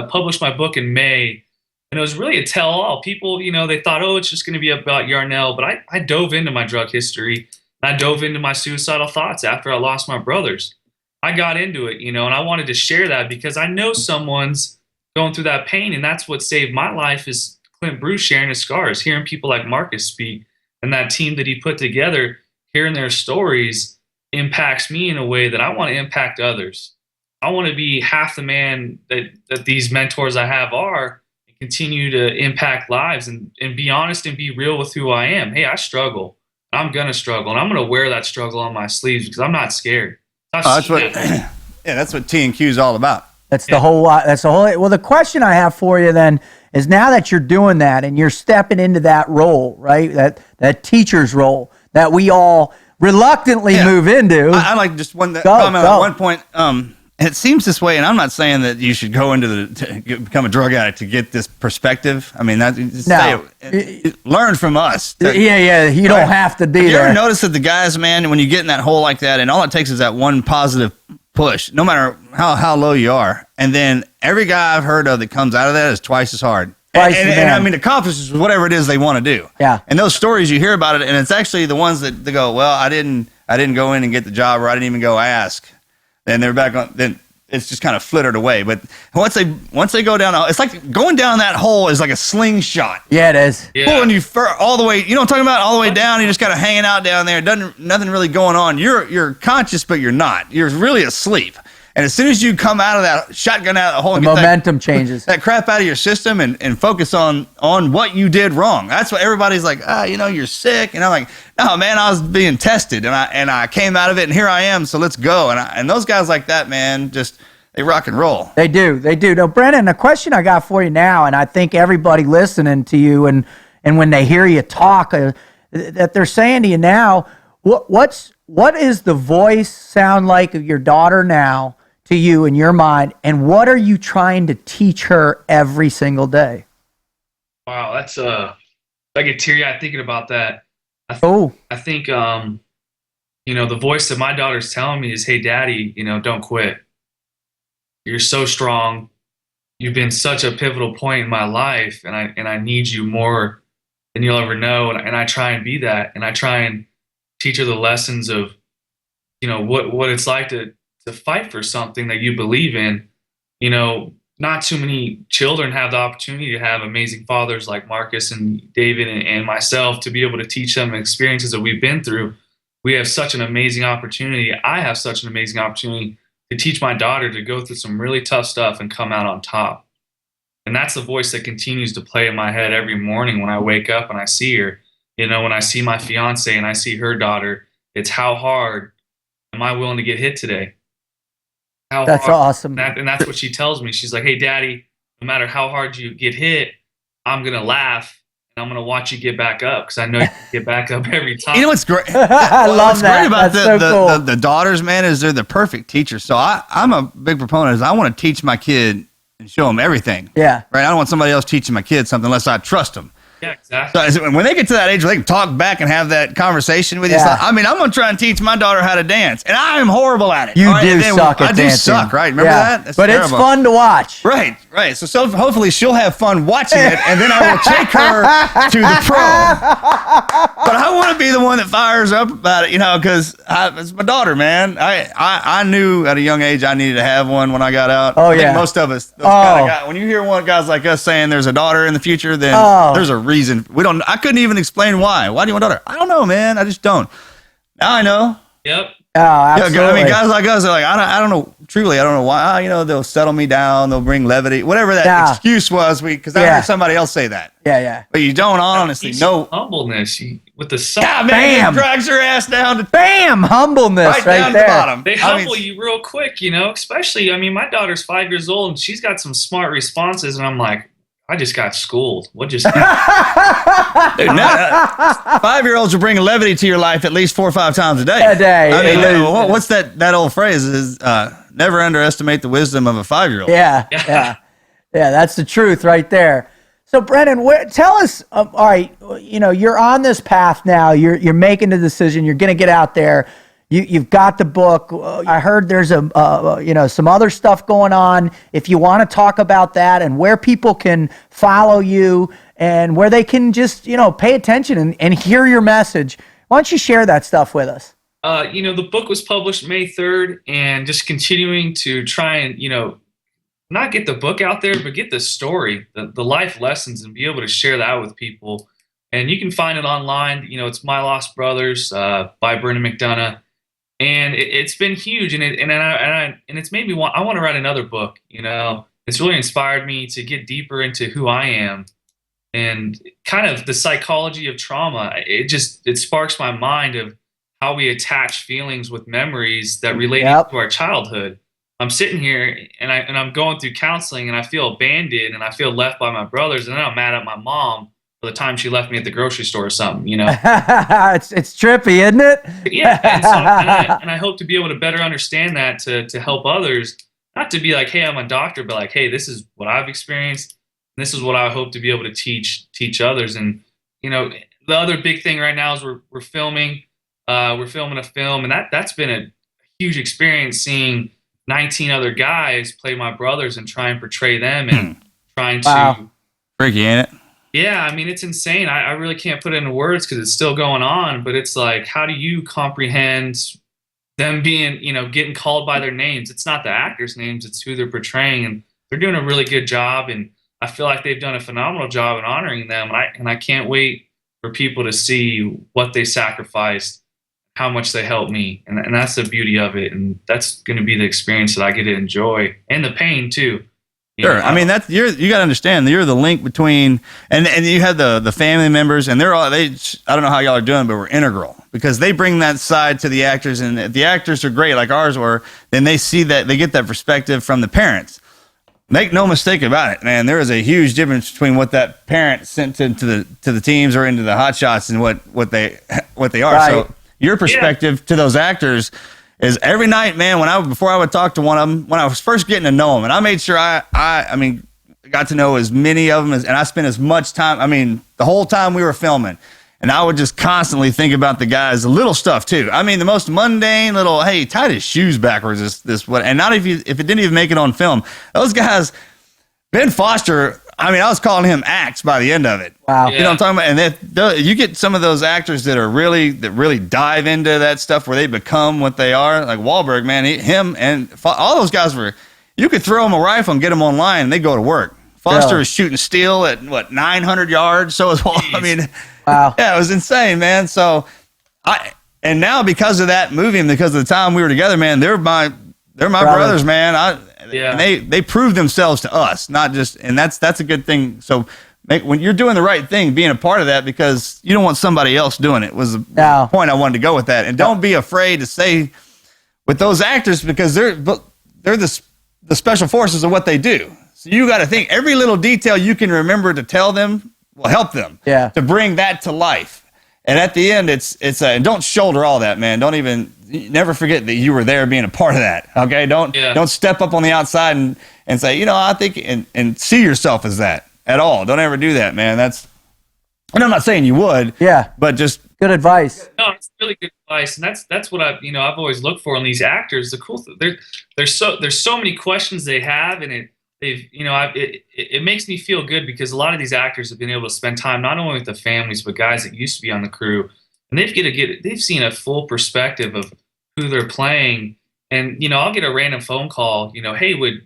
[SPEAKER 5] published my book in May, and it was really a tell-all. People, they thought, it's just going to be about Yarnell, but I dove into my drug history, and I dove into my suicidal thoughts after I lost my brothers. I got into it, and I wanted to share that because I know someone's going through that pain, and that's what saved my life is Clint Bruce sharing his scars, hearing people like Marcus speak, and that team that he put together, hearing their stories. impacts me in a way that I want to impact others. I want to be half the man that these mentors I have are, and continue to impact lives and be honest and be real with who I am. Hey, I struggle. I'm going to struggle, and I'm going to wear that struggle on my sleeves because I'm not scared.
[SPEAKER 3] That's what, yeah, that's what T&Q is all about.
[SPEAKER 2] That's the whole. Well, the question I have for you then is, now that you're doing that and you're stepping into that role, right? That teacher's role that we all reluctantly move into.
[SPEAKER 3] I like just comment on one point. It seems this way, and I'm not saying that you should go into become a drug addict to get this perspective. I mean, learn from us.
[SPEAKER 2] You don't have to be there.
[SPEAKER 3] You ever notice that the guys, man, when you get in that hole like that, and all it takes is that one positive push, no matter how low you are, and then every guy I've heard of that comes out of that is twice as hard. And I mean, accomplishes whatever it is they want to do.
[SPEAKER 2] Yeah.
[SPEAKER 3] And those stories you hear about it, and it's actually the ones that they go, well, I didn't go in and get the job, or I didn't even go ask. Then they're back on. Then it's just kind of flittered away. But once they go down, it's like going down that hole is like a slingshot.
[SPEAKER 2] Yeah, it is.
[SPEAKER 5] Yeah.
[SPEAKER 3] Pulling you all the way. You know what I'm talking about? All the way down. You just kind of hanging out down there. Nothing really going on. You're conscious, but you're not. You're really asleep. And as soon as you come out of that shotgun out of the hole,
[SPEAKER 2] The
[SPEAKER 3] and get
[SPEAKER 2] momentum changes.
[SPEAKER 3] that crap out of your system and focus on what you did wrong. That's what everybody's like, you're sick. And I'm like, no, man, I was being tested and I came out of it and here I am. So let's go. And those guys like that, man, just they rock and roll.
[SPEAKER 2] They do. Now, Brendan, the question I got for you now, and I think everybody listening to you and when they hear you talk, that they're saying to you now, what is the voice sound like of your daughter now to you in your mind, and what are you trying to teach her every single day?
[SPEAKER 5] Wow, that's I get teary-eyed thinking about that. I think the voice that my daughter's telling me is, hey, Daddy, don't quit. You're so strong. You've been such a pivotal point in my life, and I need you more than you'll ever know. And I try and be that, and I try and teach her the lessons of, what it's like to fight for something that you believe in. Not too many children have the opportunity to have amazing fathers like Marcus and David and myself to be able to teach them experiences that we've been through. We have such an amazing opportunity. I have such an amazing opportunity to teach my daughter to go through some really tough stuff and come out on top. And that's the voice that continues to play in my head every morning when I wake up and I see her. When I see my fiance and I see her daughter, it's how hard am I willing to get hit today?
[SPEAKER 2] That's awesome.
[SPEAKER 5] And that's what she tells me. She's like, hey, Daddy, no matter how hard you get hit, I'm going to laugh and I'm going to watch you get back up because I know you can get back up every time.
[SPEAKER 3] You know what's great?
[SPEAKER 2] I love
[SPEAKER 3] what's
[SPEAKER 2] that.
[SPEAKER 3] Great about
[SPEAKER 2] That's so cool.
[SPEAKER 3] the daughters, man, is they're the perfect teachers. So I'm a big proponent is I want to teach my kid and show them everything.
[SPEAKER 2] Yeah.
[SPEAKER 3] Right? I don't want somebody else teaching my kid something unless I trust them.
[SPEAKER 5] Yeah, exactly.
[SPEAKER 3] So when they get to that age where they can talk back and have that conversation with you,
[SPEAKER 2] Yeah.
[SPEAKER 3] I'm going to try and teach my daughter how to dance. And I am horrible at it.
[SPEAKER 2] You
[SPEAKER 3] All
[SPEAKER 2] do
[SPEAKER 3] and then
[SPEAKER 2] suck at
[SPEAKER 3] I do
[SPEAKER 2] dancing.
[SPEAKER 3] suck, right? Remember that? That's
[SPEAKER 2] but
[SPEAKER 3] terrible.
[SPEAKER 2] it's fun to watch.
[SPEAKER 3] Right. So hopefully she'll have fun watching it, and then I will take her to the pro. But I want to be the one that fires up about it, because it's my daughter, man. I knew at a young age I needed to have one when I got out.
[SPEAKER 2] Oh,
[SPEAKER 3] I think
[SPEAKER 2] yeah.
[SPEAKER 3] most of us. When you hear guys like us saying there's a daughter in the future, then there's a reason. I couldn't even explain why. Why do you want a daughter? I don't know, man. I just don't. Now I know.
[SPEAKER 5] Yep.
[SPEAKER 2] Oh, absolutely.
[SPEAKER 3] I mean, guys like us are like, I don't know. Truly, I don't know why. They'll settle me down. They'll bring levity. Whatever that excuse was, because I heard somebody else say that.
[SPEAKER 2] Yeah.
[SPEAKER 3] But you don't honestly know.
[SPEAKER 5] Humbleness with the sun.
[SPEAKER 3] God, man, it drags her ass down to
[SPEAKER 2] Bam! Humbleness right
[SPEAKER 3] down
[SPEAKER 2] there.
[SPEAKER 3] to the bottom.
[SPEAKER 5] They humble you real quick, especially, my daughter's 5 years old and she's got some smart responses and I'm like, I just got schooled. What just happened?
[SPEAKER 3] Dude, 5-year-olds will bring levity to your life at least 4 or 5 times a day. What's that old phrase is never underestimate the wisdom of a 5-year-old.
[SPEAKER 2] Yeah, that's the truth right there. So Brendan, tell us, all right, you're on this path now, you're making the decision, you're going to get out there. You've got the book. I heard there's some other stuff going on. If you want to talk about that and where people can follow you and where they can just, pay attention and hear your message, why don't you share that stuff with us?
[SPEAKER 5] The book was published May 3rd and just continuing to try and, not get the book out there, but get the story, the life lessons and be able to share that with people. And you can find it online. It's My Lost Brothers by Brendan McDonough. and it's been huge. And it's made me I want to write another book. It's really inspired me to get deeper into who I am and kind of the psychology of trauma. It sparks my mind of how we attach feelings with memories that relate to our childhood. I'm sitting here and I'm going through counseling and I feel abandoned and I feel left by my brothers, and then I'm mad at my mom for the time she left me at the grocery store or something,
[SPEAKER 2] It's trippy, isn't it?
[SPEAKER 5] Yeah. And I hope to be able to better understand that to help others, not to be like, hey, I'm a doctor, but like, hey, this is what I've experienced. And this is what I hope to be able to teach others. And, the other big thing right now is we're filming a film, and that's been a huge experience, seeing 19 other guys play my brothers and try and portray them and trying to.
[SPEAKER 3] Freaky, ain't it?
[SPEAKER 5] Yeah, I mean, it's insane. I really can't put it into words because it's still going on, but it's like, how do you comprehend them being, getting called by their names? It's not the actors' names, it's who they're portraying, and they're doing a really good job, and I feel like they've done a phenomenal job in honoring them, and I can't wait for people to see what they sacrificed, how much they helped me, and that's the beauty of it, and that's going to be the experience that I get to enjoy, and the pain too.
[SPEAKER 3] Sure. I mean, you got to understand, you're the link between, and you have the family members, and I don't know how y'all are doing, but we're integral because they bring that side to the actors, and if the actors are great like ours were, then they see that, they get that perspective from the parents. Make no mistake about it, man. There is a huge difference between what that parent sent to the teams or into the hotshots and what they are. Right. So your perspective to those actors is every night, man, before I would talk to one of them, when I was first getting to know them, and I made sure I got to know as many of them and I spent as much time, the whole time we were filming, and I would just constantly think about the guys, the little stuff too. The most mundane little, hey, tied his shoes backwards, and not if it didn't even make it on film. Those guys, Ben Foster, I was calling him Axe by the end of it.
[SPEAKER 2] Wow.
[SPEAKER 3] You know what I'm talking about? And you get some of those actors that really dive into that stuff where they become what they are. Like Wahlberg, man, him and all those guys you could throw them a rifle and get them online and they go to work. Foster is shooting steel at 900 yards. So is wow. Yeah, it was insane, man. So and now because of that movie and because of the time we were together, man, they're my brothers, man. And they prove themselves to us, not just, and that's a good thing. So when you're doing the right thing, being a part of that, because you don't want somebody else doing it, was the point I wanted to go with that. And don't be afraid to say with those actors, because they're the special forces of what they do. So you got to think every little detail you can remember to tell them will help them to bring that to life. And at the end, it's and don't shoulder all that, man. Never forget that you were there being a part of that. Okay. Don't step up on the outside and say, I think, and see yourself as that at all. Don't ever do that, man. And I'm not saying you would, but just
[SPEAKER 2] good advice.
[SPEAKER 5] No, it's really good advice. And that's what I've always looked for in these actors. The cool thing, there's so many questions they have, and it makes me feel good because a lot of these actors have been able to spend time not only with the families but guys that used to be on the crew, and they've seen a full perspective of who they're playing. And I'll get a random phone call, hey, would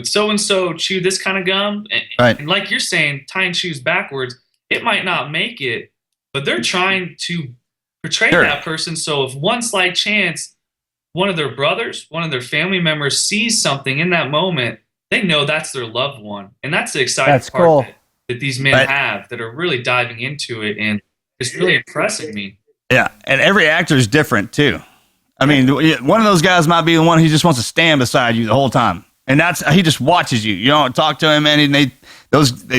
[SPEAKER 5] so and so chew this kind of gum? And like you're saying, tying shoes backwards, it might not make it, but they're trying to portray that person. So if one slight chance, one of their brothers, one of their family members sees something in that moment, they know that's their loved one. And that's the exciting part that these men have, that are really diving into it, and it's really impressing me.
[SPEAKER 3] Yeah, and every actor is different too. One of those guys might be the one who just wants to stand beside you the whole time, and he just watches you. You don't talk to him, and they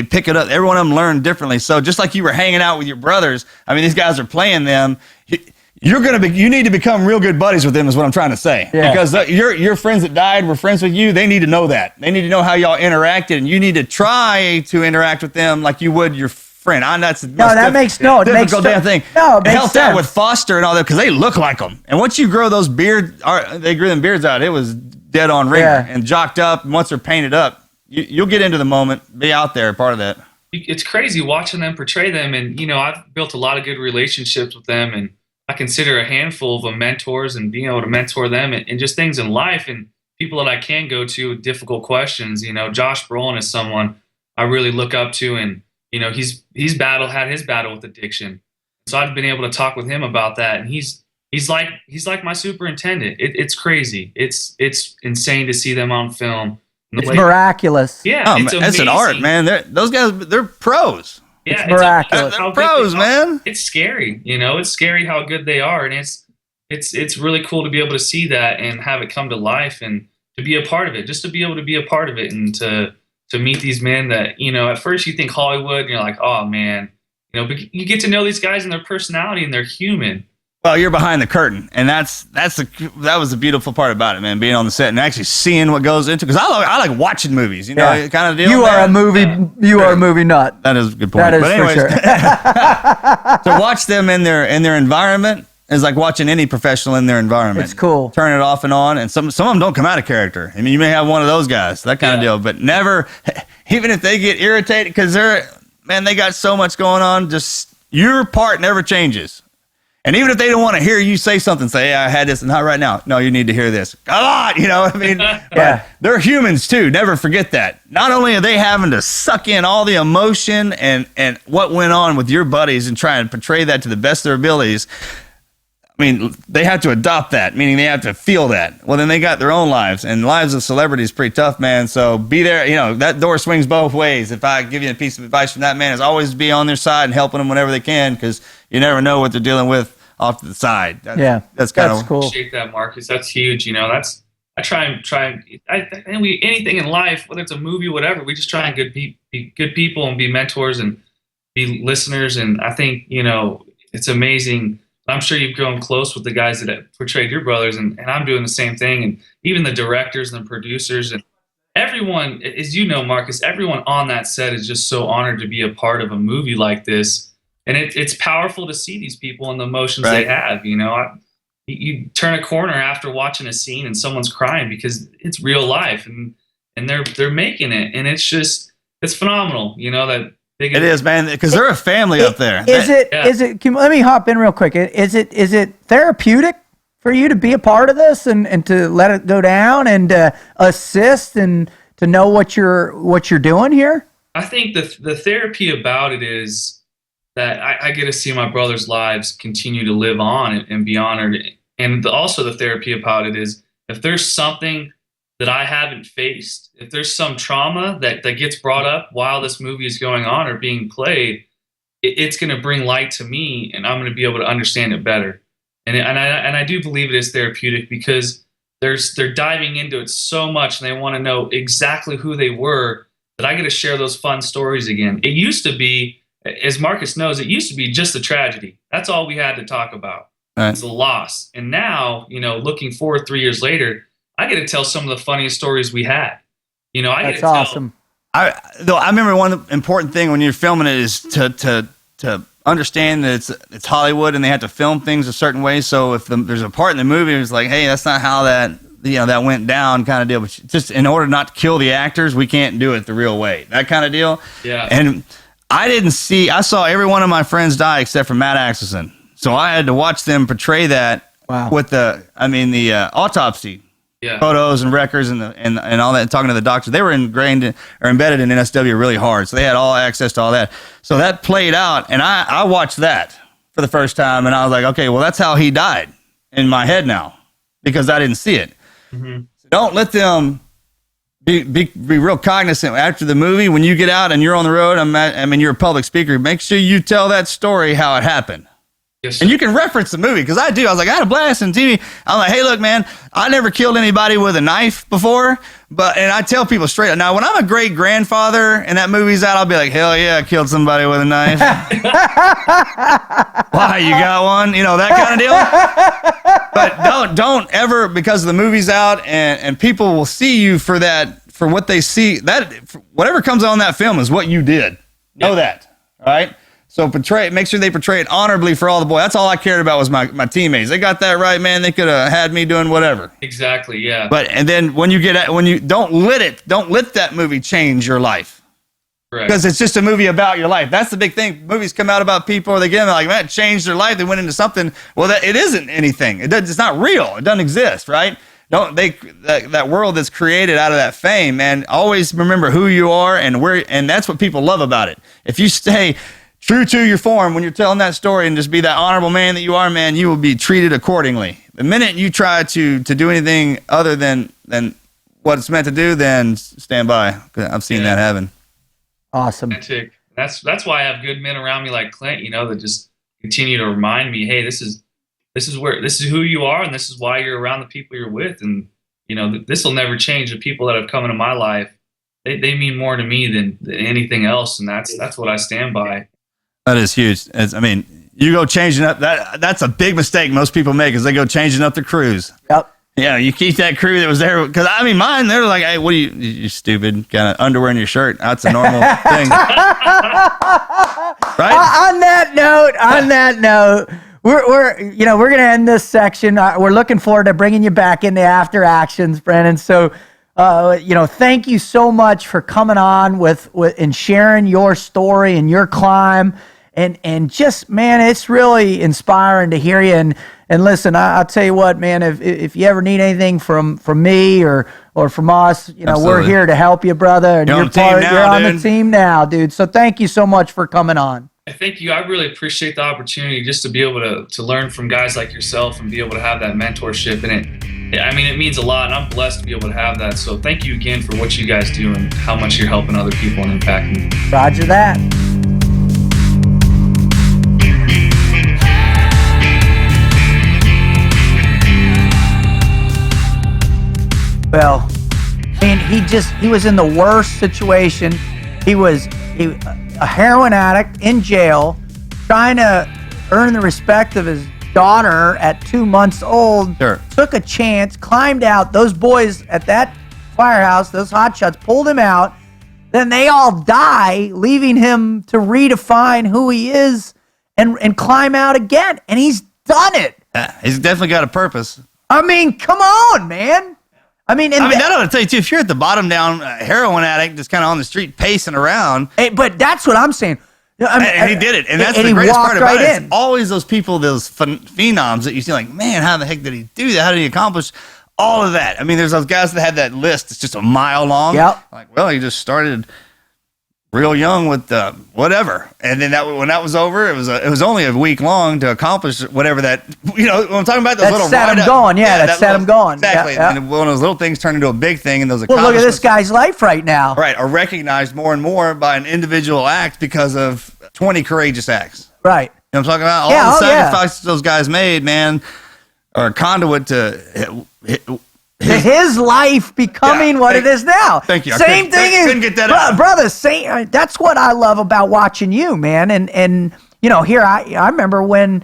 [SPEAKER 3] pick it up. Every one of them learn differently. So just like you were hanging out with your brothers, these guys are playing them. You need to become real good buddies with them, is what I'm trying to say. Yeah. Because your friends that died were friends with you. They need to know that. They need to know how y'all interacted, and you need to try to interact with them like you would your friend. That's the difficult damn thing. No, it helped out with Foster and all that because they look like them. And once you grow those they grew them beards out. It was dead on ringer and jocked up. And once they're painted up, you'll get into the moment, be out there, part of that.
[SPEAKER 5] It's crazy watching them portray them, and I've built a lot of good relationships with them, and I consider a handful of them mentors, and being able to mentor them and just things in life and people that I can go to with difficult questions. Josh Brolin is someone I really look up to, and had his battle with addiction. So I've been able to talk with him about that, and he's he's like my superintendent. It's crazy. It's insane to see them on film.
[SPEAKER 2] It's miraculous.
[SPEAKER 5] Yeah,
[SPEAKER 3] Oh,
[SPEAKER 5] it's
[SPEAKER 3] that's an art, man. Those guys, they're pros.
[SPEAKER 5] Yeah,
[SPEAKER 2] it's miraculous.
[SPEAKER 3] They're pros, man.
[SPEAKER 5] It's scary. It's scary how good they are, and it's really cool to be able to see that and have it come to life and to be a part of it. Just to be able to be a part of it and to meet these men that at first you think Hollywood, and you're like, oh man, but you get to know these guys and their personality and they're human.
[SPEAKER 3] Well, you're behind the curtain, and that was the beautiful part about it, man. Being on the set and actually seeing what goes into. Because I like watching movies, kind of deal.
[SPEAKER 2] You are a movie nut.
[SPEAKER 3] That is a good point.
[SPEAKER 2] That is
[SPEAKER 3] but anyways,
[SPEAKER 2] for sure.
[SPEAKER 3] to watch them in their environment is like watching any professional in their environment.
[SPEAKER 2] It's cool.
[SPEAKER 3] Turn it off and on, and some of them don't come out of character. I mean, you may have one of those guys, that kind of deal, but never. Even if they get irritated, because they got so much going on. Just your part never changes. And even if they don't want to hear you say something, say, hey, I had this, not right now. No, you need to hear this. Come on,
[SPEAKER 2] Yeah.
[SPEAKER 3] They're humans too. Never forget that. Not only are they having to suck in all the emotion and what went on with your buddies and try and portray that to the best of their abilities, I mean, they have to adopt that, meaning they have to feel that. Well, then they got their own lives, and lives of celebrities pretty tough, man. So be there. That door swings both ways. If I give you a piece of advice from that man, is always be on their side and helping them whenever they can, because you never know what they're dealing with off to the side. That's kind of
[SPEAKER 2] cool.
[SPEAKER 5] Appreciate that, Marcus. That's huge. I try and anything in life, whether it's a movie, whatever, we just try and be good people and be mentors and be listeners. And I think it's amazing. I'm sure you've grown close with the guys that have portrayed your brothers, and I'm doing the same thing. And even the directors and the producers and everyone, as you know, Marcus, everyone on that set is just so honored to be a part of a movie like this. And it's powerful to see these people and the emotions they have. You turn a corner after watching a scene and someone's crying because it's real life, and they're making it, and it's phenomenal. That
[SPEAKER 3] it is, man, because they're a family up there.
[SPEAKER 2] Is it? Let me hop in real quick. Is it therapeutic for you to be a part of this and to let it go down and assist and to know what you're doing here?
[SPEAKER 5] I think the therapy about it is that I get to see my brothers' lives continue to live on and be honored. And also the therapy about it is if there's something that I haven't faced, if there's some trauma that gets brought up while this movie is going on or being played, it's going to bring light to me, and I'm going to be able to understand it better. And I do believe it is therapeutic because they're diving into it so much, and they want to know exactly who they were, that I get to share those fun stories again. It used to be, as Marcus knows, it used to be just a tragedy. That's all we had to talk about.
[SPEAKER 3] Right.
[SPEAKER 5] It's a loss. And now, looking forward 3 years later, I get to tell some of the funniest stories we had.
[SPEAKER 2] That's awesome.
[SPEAKER 3] I remember one important thing when you're filming it is to understand that it's Hollywood and they have to film things a certain way. So if there's a part in the movie it's like, hey, that's not how that went down kind of deal. But just in order not to kill the actors, we can't do it the real way. That kind of deal.
[SPEAKER 5] Yeah.
[SPEAKER 3] And I saw every one of my friends die except for Matt Axelson. So I had to watch them portray that with the autopsy photos and records and all that, and talking to the doctors. They were embedded in NSW really hard. So they had all access to all that. So that played out, and I watched that for the first time, and I was like, okay, well, that's how he died in my head now because I didn't see it. Mm-hmm. So don't let them be real cognizant after the movie. When you get out and you're on the road, you're a public speaker, make sure you tell that story how it happened.
[SPEAKER 5] Yes,
[SPEAKER 3] and you can reference the movie, because I do. I was like, I had a blast on TV. I'm like, hey, look, man, I never killed anybody with a knife before, and I tell people straight up. Now, when I'm a great grandfather and that movie's out, I'll be like, hell yeah, I killed somebody with a knife. Why, you got one? That kind of deal. But don't ever, because the movie's out and people will see you for what they see. Whatever comes on that film is what you did. Know that, all right? So make sure they portray it honorably for all the boys. That's all I cared about was my teammates. They got that right, man. They could have had me doing whatever.
[SPEAKER 5] Exactly, yeah.
[SPEAKER 3] And then when you don't let that movie change your life.
[SPEAKER 5] Correct.
[SPEAKER 3] Because it's just a movie about your life. That's the big thing. Movies come out about people, or they get them like, man, it changed their life. They went into something. Well, it isn't anything. It's not real. It doesn't exist, right? That world that's created out of that fame, man. Always remember who you are and that's what people love about it. If you stay true to your form when you're telling that story and just be that honorable man that you are, man, you will be treated accordingly. The minute you try to do anything other than what it's meant to do, then stand by. 'Cause I've seen that happen.
[SPEAKER 2] Awesome.
[SPEAKER 5] That's why I have good men around me like Clint, that just continue to remind me, hey, this is who you are, and this is why you're around the people you're with, and this will never change. The people that have come into my life, they mean more to me than anything else, and that's what I stand by.
[SPEAKER 3] That is huge. You go changing up. That's a big mistake most people make is they go changing up their crews.
[SPEAKER 2] Yep.
[SPEAKER 3] Yeah, you keep that crew that was there. Because, mine, they're like, hey, what are you stupid, kind of underwear in your shirt. That's a normal thing. Right?
[SPEAKER 2] On that note, we're going to end this section. We're looking forward to bringing you back into After Actions, Brendan. So, thank you so much for coming on with and sharing your story and your climb. And just, man, it's really inspiring to hear you. And listen, I'll tell you what, man, if you ever need anything from me or from us, we're here to help you, brother. And you're on the team now, dude. So thank you so much for coming on.
[SPEAKER 5] Thank you. I really appreciate the opportunity just to be able to learn from guys like yourself and be able to have that mentorship. And it means a lot, and I'm blessed to be able to have that. So thank you again for what you guys do and how much you're helping other people and impacting.
[SPEAKER 2] Roger that. Well, he was in the worst situation. He was a heroin addict in jail, trying to earn the respect of his daughter at 2 months old.
[SPEAKER 3] Sure.
[SPEAKER 2] Took a chance, climbed out. Those boys at that firehouse, those hotshots, pulled him out. Then they all die, leaving him to redefine who he is and climb out again. And he's done it.
[SPEAKER 3] Yeah, he's definitely got a purpose.
[SPEAKER 2] Come on, man.
[SPEAKER 3] That ought to tell you too. If you're at the bottom down heroin addict, just kind of on the street pacing around,
[SPEAKER 2] but that's what I'm saying.
[SPEAKER 3] And he did it, and that's the greatest part about it. It's always those people, those phenoms that you see, like, man, how the heck did he do that? How did he accomplish all of that? There's those guys that had that list. It's just a mile long.
[SPEAKER 2] Yep.
[SPEAKER 3] Like, well, he just started real young with whatever, and then when that was over, it was only a week long to accomplish whatever that. What I'm talking about, those little
[SPEAKER 2] set him going. Yeah, that set him going.
[SPEAKER 3] Exactly.
[SPEAKER 2] Yeah.
[SPEAKER 3] And one of those little things turned into a big thing, and those
[SPEAKER 2] look at this guy's life right now.
[SPEAKER 3] Right, are recognized more and more by an individual act because of 20 courageous acts.
[SPEAKER 2] Right.
[SPEAKER 3] You know what I'm talking about? All the sacrifices those guys made, man, are a conduit to
[SPEAKER 2] his life becoming what it is now.
[SPEAKER 3] Thank you.
[SPEAKER 2] Same thing
[SPEAKER 3] couldn't get that out.
[SPEAKER 2] Brother, that's what I love about watching you, man. And here I remember when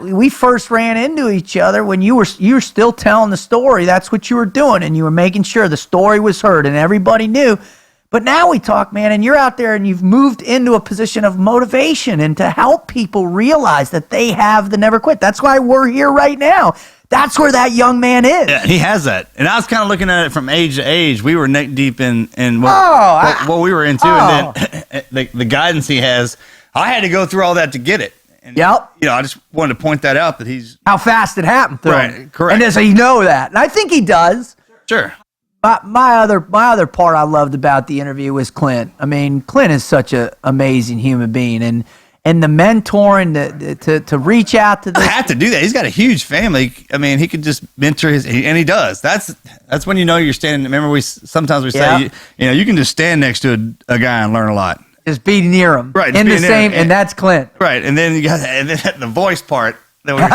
[SPEAKER 2] we first ran into each other when you were still telling the story. That's what you were doing, and you were making sure the story was heard and everybody knew. But now we talk, man, and you're out there and you've moved into a position of motivation and to help people realize that they have the never quit. That's why we're here right now. That's where that young man is.
[SPEAKER 3] Yeah, he has that. And I was kind of looking at it from age to age. We were neck deep in what we were into. And then the guidance he has, I had to go through all that to get it. And, I just wanted to point that out that he's...
[SPEAKER 2] How fast it happened to him.
[SPEAKER 3] Correct.
[SPEAKER 2] And does he know that? And I think he does.
[SPEAKER 3] Sure.
[SPEAKER 2] My other part I loved about the interview was Clint. Clint is such an amazing human being. And the mentoring to reach out to this.
[SPEAKER 3] I have to do that. He's got a huge family. He could just mentor and he does. That's when you know you're standing. Remember, sometimes we say, you can just stand next to a guy and learn a lot.
[SPEAKER 2] Just be near him.
[SPEAKER 3] Right.
[SPEAKER 2] In the same, and that's Clint.
[SPEAKER 3] Right. And then the voice part. It doesn't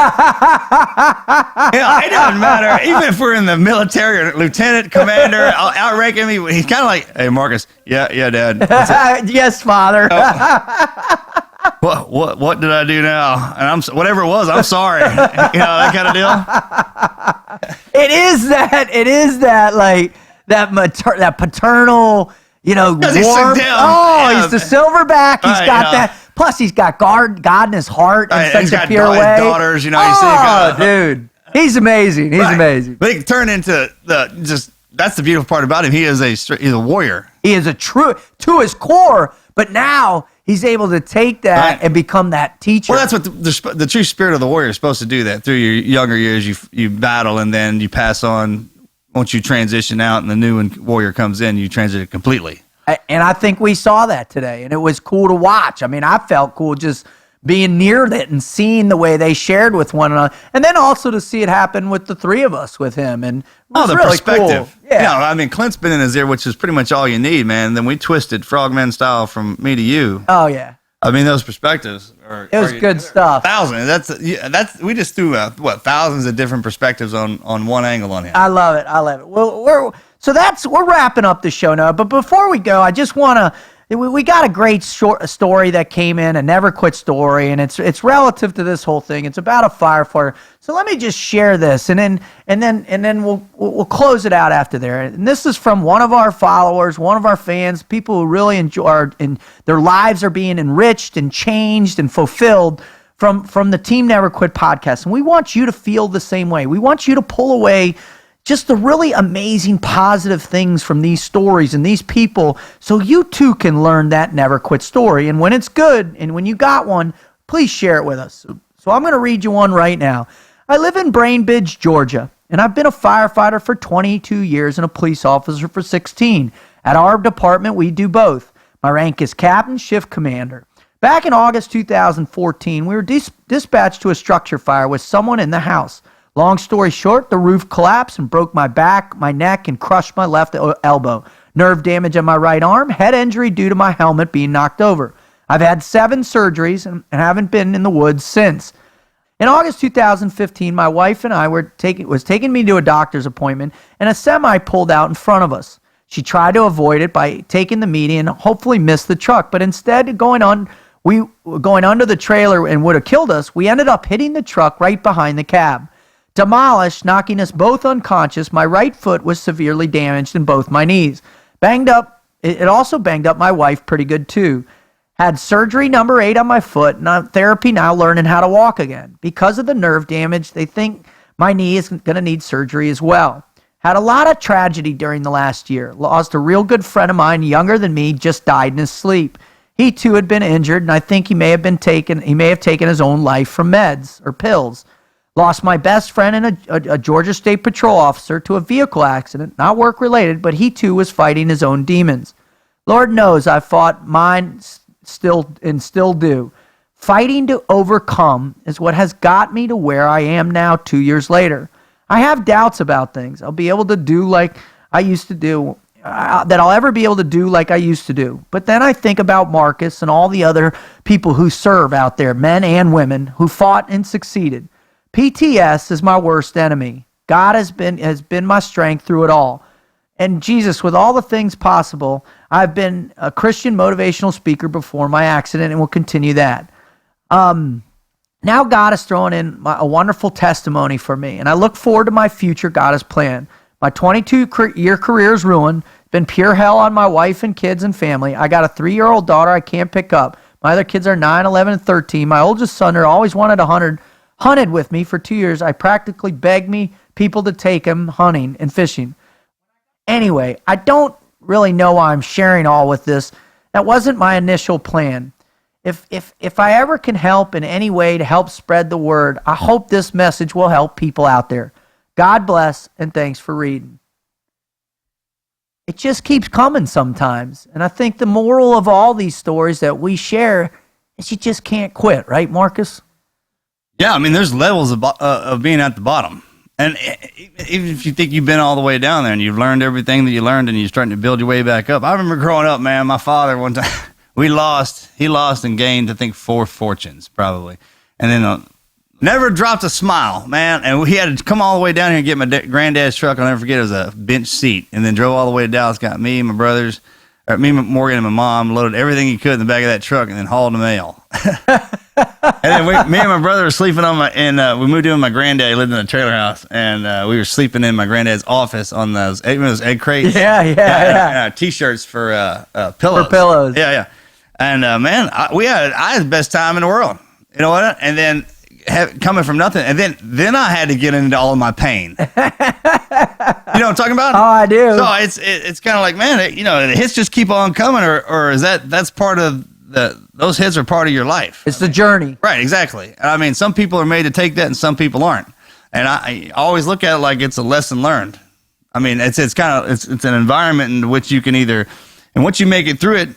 [SPEAKER 3] matter. Even if we're in the military or lieutenant, commander, I'll outrank him. He's kind of like, hey, Marcus. Yeah, Dad.
[SPEAKER 2] Yes, Father.
[SPEAKER 3] What did I do now? And whatever it was, I'm sorry. That kind of deal.
[SPEAKER 2] It is that like that paternal, warm. He's the silverback. He's got that. Plus, he's got God in his heart in such a pure way.
[SPEAKER 3] Daughters,
[SPEAKER 2] dude, he's amazing. He's amazing.
[SPEAKER 3] But he can turn into that's the beautiful part about him. He's a warrior.
[SPEAKER 2] He is a true to his core. But now he's able to take that and become that teacher.
[SPEAKER 3] Well, that's what the true spirit of the warrior is supposed to do. That through your younger years, you battle, and then you pass on. Once you transition out, and the new warrior comes in, you transition completely.
[SPEAKER 2] And I think we saw that today, and it was cool to watch. I mean, I felt cool just being near it and seeing the way they shared with one another, and then also to see it happen with the three of us with him. And it was
[SPEAKER 3] the
[SPEAKER 2] really
[SPEAKER 3] perspective.
[SPEAKER 2] Cool. Yeah.
[SPEAKER 3] You know, I mean, Clint's been in his ear, which is pretty much all you need, man. Then we twisted frogman style from me to you.
[SPEAKER 2] Oh, yeah.
[SPEAKER 3] I mean, those perspectives
[SPEAKER 2] it was good stuff.
[SPEAKER 3] Thousands. That's we just threw thousands of different perspectives on one angle on him.
[SPEAKER 2] I love it. Well, we're wrapping up the show now. But before we go, I just want to. We got a great short story that came in, a never quit story, and it's relative to this whole thing. It's about a firefighter. So let me just share this, and then we'll close it out after there. And this is from one of our followers, one of our fans, people who really enjoy, and their lives are being enriched and changed and fulfilled from the Team Never Quit podcast. And we want you to feel the same way. We want you to pull away just the really amazing positive things from these stories and these people, so you too can learn that never quit story. And when it's good, and when you got one, please share it with us. So I'm going to read you one right now. I live in Brainbridge, Georgia, and I've been a firefighter for 22 years and a police officer for 16. At our department, we do both. My rank is captain, shift commander. Back in August 2014, we were dispatched to a structure fire with someone in the house. Long story short, the roof collapsed and broke my back, my neck, and crushed my left elbow. Nerve damage on my right arm, head injury due to my helmet being knocked over. I've had 7 surgeries and haven't been in the woods since. In August 2015, my wife and I was taking me to a doctor's appointment, and a semi pulled out in front of us. She tried to avoid it by taking the median and hopefully missed the truck, but instead going under the trailer and would have killed us, we ended up hitting the truck right behind the cab. Demolished, knocking us both unconscious. My right foot was severely damaged and both my knees. Banged up. It also banged up my wife pretty good too. Had surgery number 8 on my foot and on therapy now learning how to walk again. Because of the nerve damage, they think my knee is going to need surgery as well. Had a lot of tragedy during the last year. Lost a real good friend of mine, younger than me, just died in his sleep. He too had been injured, and I think he may have taken his own life from meds or pills. Lost my best friend and a Georgia State Patrol officer to a vehicle accident, not work-related, but he too was fighting his own demons. Lord knows I've fought mine still do. Fighting to overcome is what has got me to where I am now 2 years later. I have doubts about things I'll be able to do like I used to do, that I'll ever be able to do like I used to do. But then I think about Marcus and all the other people who serve out there, men and women, who fought and succeeded. PTS is my worst enemy. God has been my strength through it all. And Jesus, with all the things possible, I've been a Christian motivational speaker before my accident and will continue that. Now God is throwing in a wonderful testimony for me, and I look forward to my future God has planned. My 22-year career is ruined. Been pure hell on my wife and kids and family. I got a 3-year-old daughter I can't pick up. My other kids are 9, 11, and 13. My oldest son always wanted hunted with me for 2 years. I practically begged people to take him hunting and fishing. Anyway, I don't really know why I'm sharing all with this. That wasn't my initial plan. If I ever can help in any way to help spread the word, I hope this message will help people out there. God bless, and thanks for reading. It just keeps coming sometimes. And I think the moral of all these stories that we share is you just can't quit, right, Marcus?
[SPEAKER 3] Yeah, I mean, there's levels of being at the bottom. And even if you think you've been all the way down there and you've learned everything that you learned and you're starting to build your way back up. I remember growing up, man, my father one time, he lost and gained, I think, 4 fortunes probably. And then never dropped a smile, man. And he had to come all the way down here and get my granddad's truck. I'll never forget, it was a bench seat. And then drove all the way to Dallas, got me and my brothers, Morgan and my mom, loaded everything he could in the back of that truck and then hauled the mail. And then me and my brother were sleeping we moved in with my granddad. He lived in a trailer house, and we were sleeping in my granddad's office on those egg crates.
[SPEAKER 2] Yeah.
[SPEAKER 3] T-shirts for pillows.
[SPEAKER 2] For pillows.
[SPEAKER 3] Yeah. And man, I had the best time in the world. You know what? And then coming from nothing, and then I had to get into all of my pain. You know what I'm talking about?
[SPEAKER 2] Oh, I do.
[SPEAKER 3] So it's kind of like, man, the hits just keep on coming, or is that's part of those hits are part of your life.
[SPEAKER 2] It's the journey.
[SPEAKER 3] Right, exactly. I mean, some people are made to take that and some people aren't. And I always look at it like it's a lesson learned. I mean, it's an environment in which you can either And once you make it through it,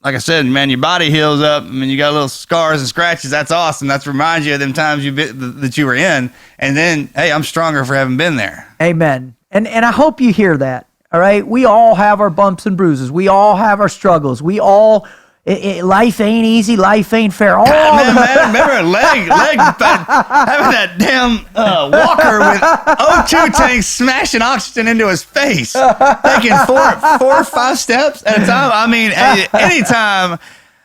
[SPEAKER 3] like I said, man, your body heals up. I mean, you got little scars and scratches. That's awesome. That reminds you of them times that you were in. And then, hey, I'm stronger for having been there.
[SPEAKER 2] Amen. And I hope you hear that. All right. We all have our bumps and bruises. We all have our struggles. We all, life ain't easy. Life ain't fair.
[SPEAKER 3] Man, remember a leg having that damn walker with O2 tanks smashing oxygen into his face, taking four or five steps at a time. I mean, anytime.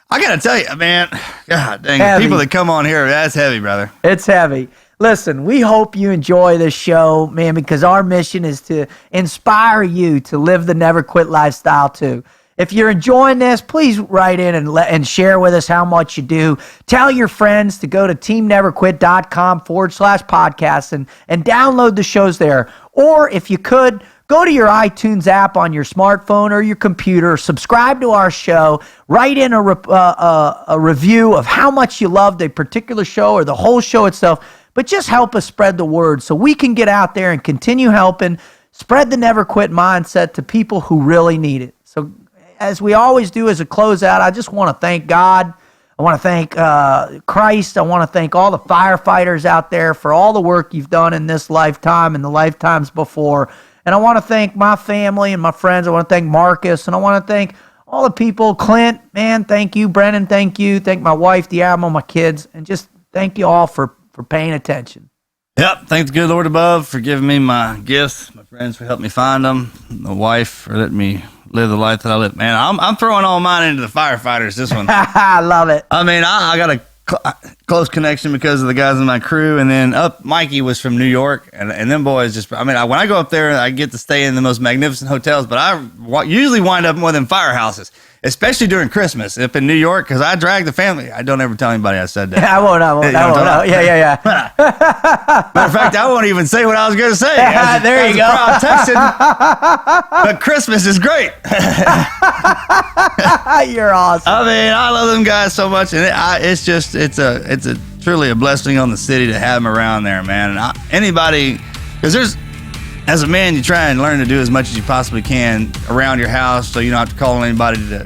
[SPEAKER 3] I gotta tell you, man. God dang, the people that come on here, that's heavy, brother.
[SPEAKER 2] It's heavy. Listen, we hope you enjoy this show, man, because our mission is to inspire you to live the never quit lifestyle too. If you're enjoying this, please write in and share with us how much you do. Tell your friends to go to teamneverquit.com/podcast and download the shows there. Or if you could, go to your iTunes app on your smartphone or your computer, subscribe to our show, write in a review of how much you loved a particular show or the whole show itself, but just help us spread the word so we can get out there and continue helping spread the never quit mindset to people who really need it. So as we always do as a closeout, I just want to thank God. I want to thank Christ. I want to thank all the firefighters out there for all the work you've done in this lifetime and the lifetimes before. And I want to thank my family and my friends. I want to thank Marcus, and I want to thank all the people. Clint, man, thank you. Brendan, thank you. Thank my wife, the Admiral, my kids, and just thank you all for paying attention.
[SPEAKER 3] Yep. Thank the good Lord above for giving me my gifts, my friends for helping me find them, my wife for letting me live the life that I live. Man, I'm throwing all mine into the firefighters, this one.
[SPEAKER 2] I love it.
[SPEAKER 3] I mean, I got a close connection because of the guys in my crew. And then Mikey was from New York. And them boys just, I mean, when I go up there, I get to stay in the most magnificent hotels, but I usually wind up more than firehouses, especially during Christmas up in New York, because I drag the family. I don't ever tell anybody I said that.
[SPEAKER 2] I won't. Yeah.
[SPEAKER 3] Matter of fact, I won't even say what I was going to say.
[SPEAKER 2] There you go.
[SPEAKER 3] Proud Texan, but Christmas is great.
[SPEAKER 2] You're awesome.
[SPEAKER 3] I mean, I love them guys so much, and it's truly a blessing on the city to have them around there, man. And anybody, because as a man, you try and learn to do as much as you possibly can around your house, so you don't have to call anybody to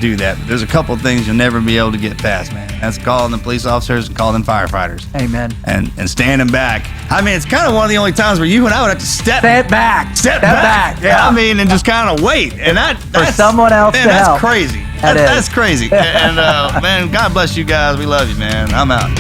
[SPEAKER 3] do that. But there's a couple of things you'll never be able to get past, man. That's calling the police officers and calling them firefighters.
[SPEAKER 2] Amen.
[SPEAKER 3] And standing back. I mean, it's kind of one of the only times where you and I would have to step back.
[SPEAKER 2] Yeah.
[SPEAKER 3] I mean, and just kind of wait. And that's
[SPEAKER 2] for someone else to
[SPEAKER 3] that's
[SPEAKER 2] help.
[SPEAKER 3] Crazy.
[SPEAKER 2] That's
[SPEAKER 3] crazy. And man, God bless you guys. We love you, man. I'm out.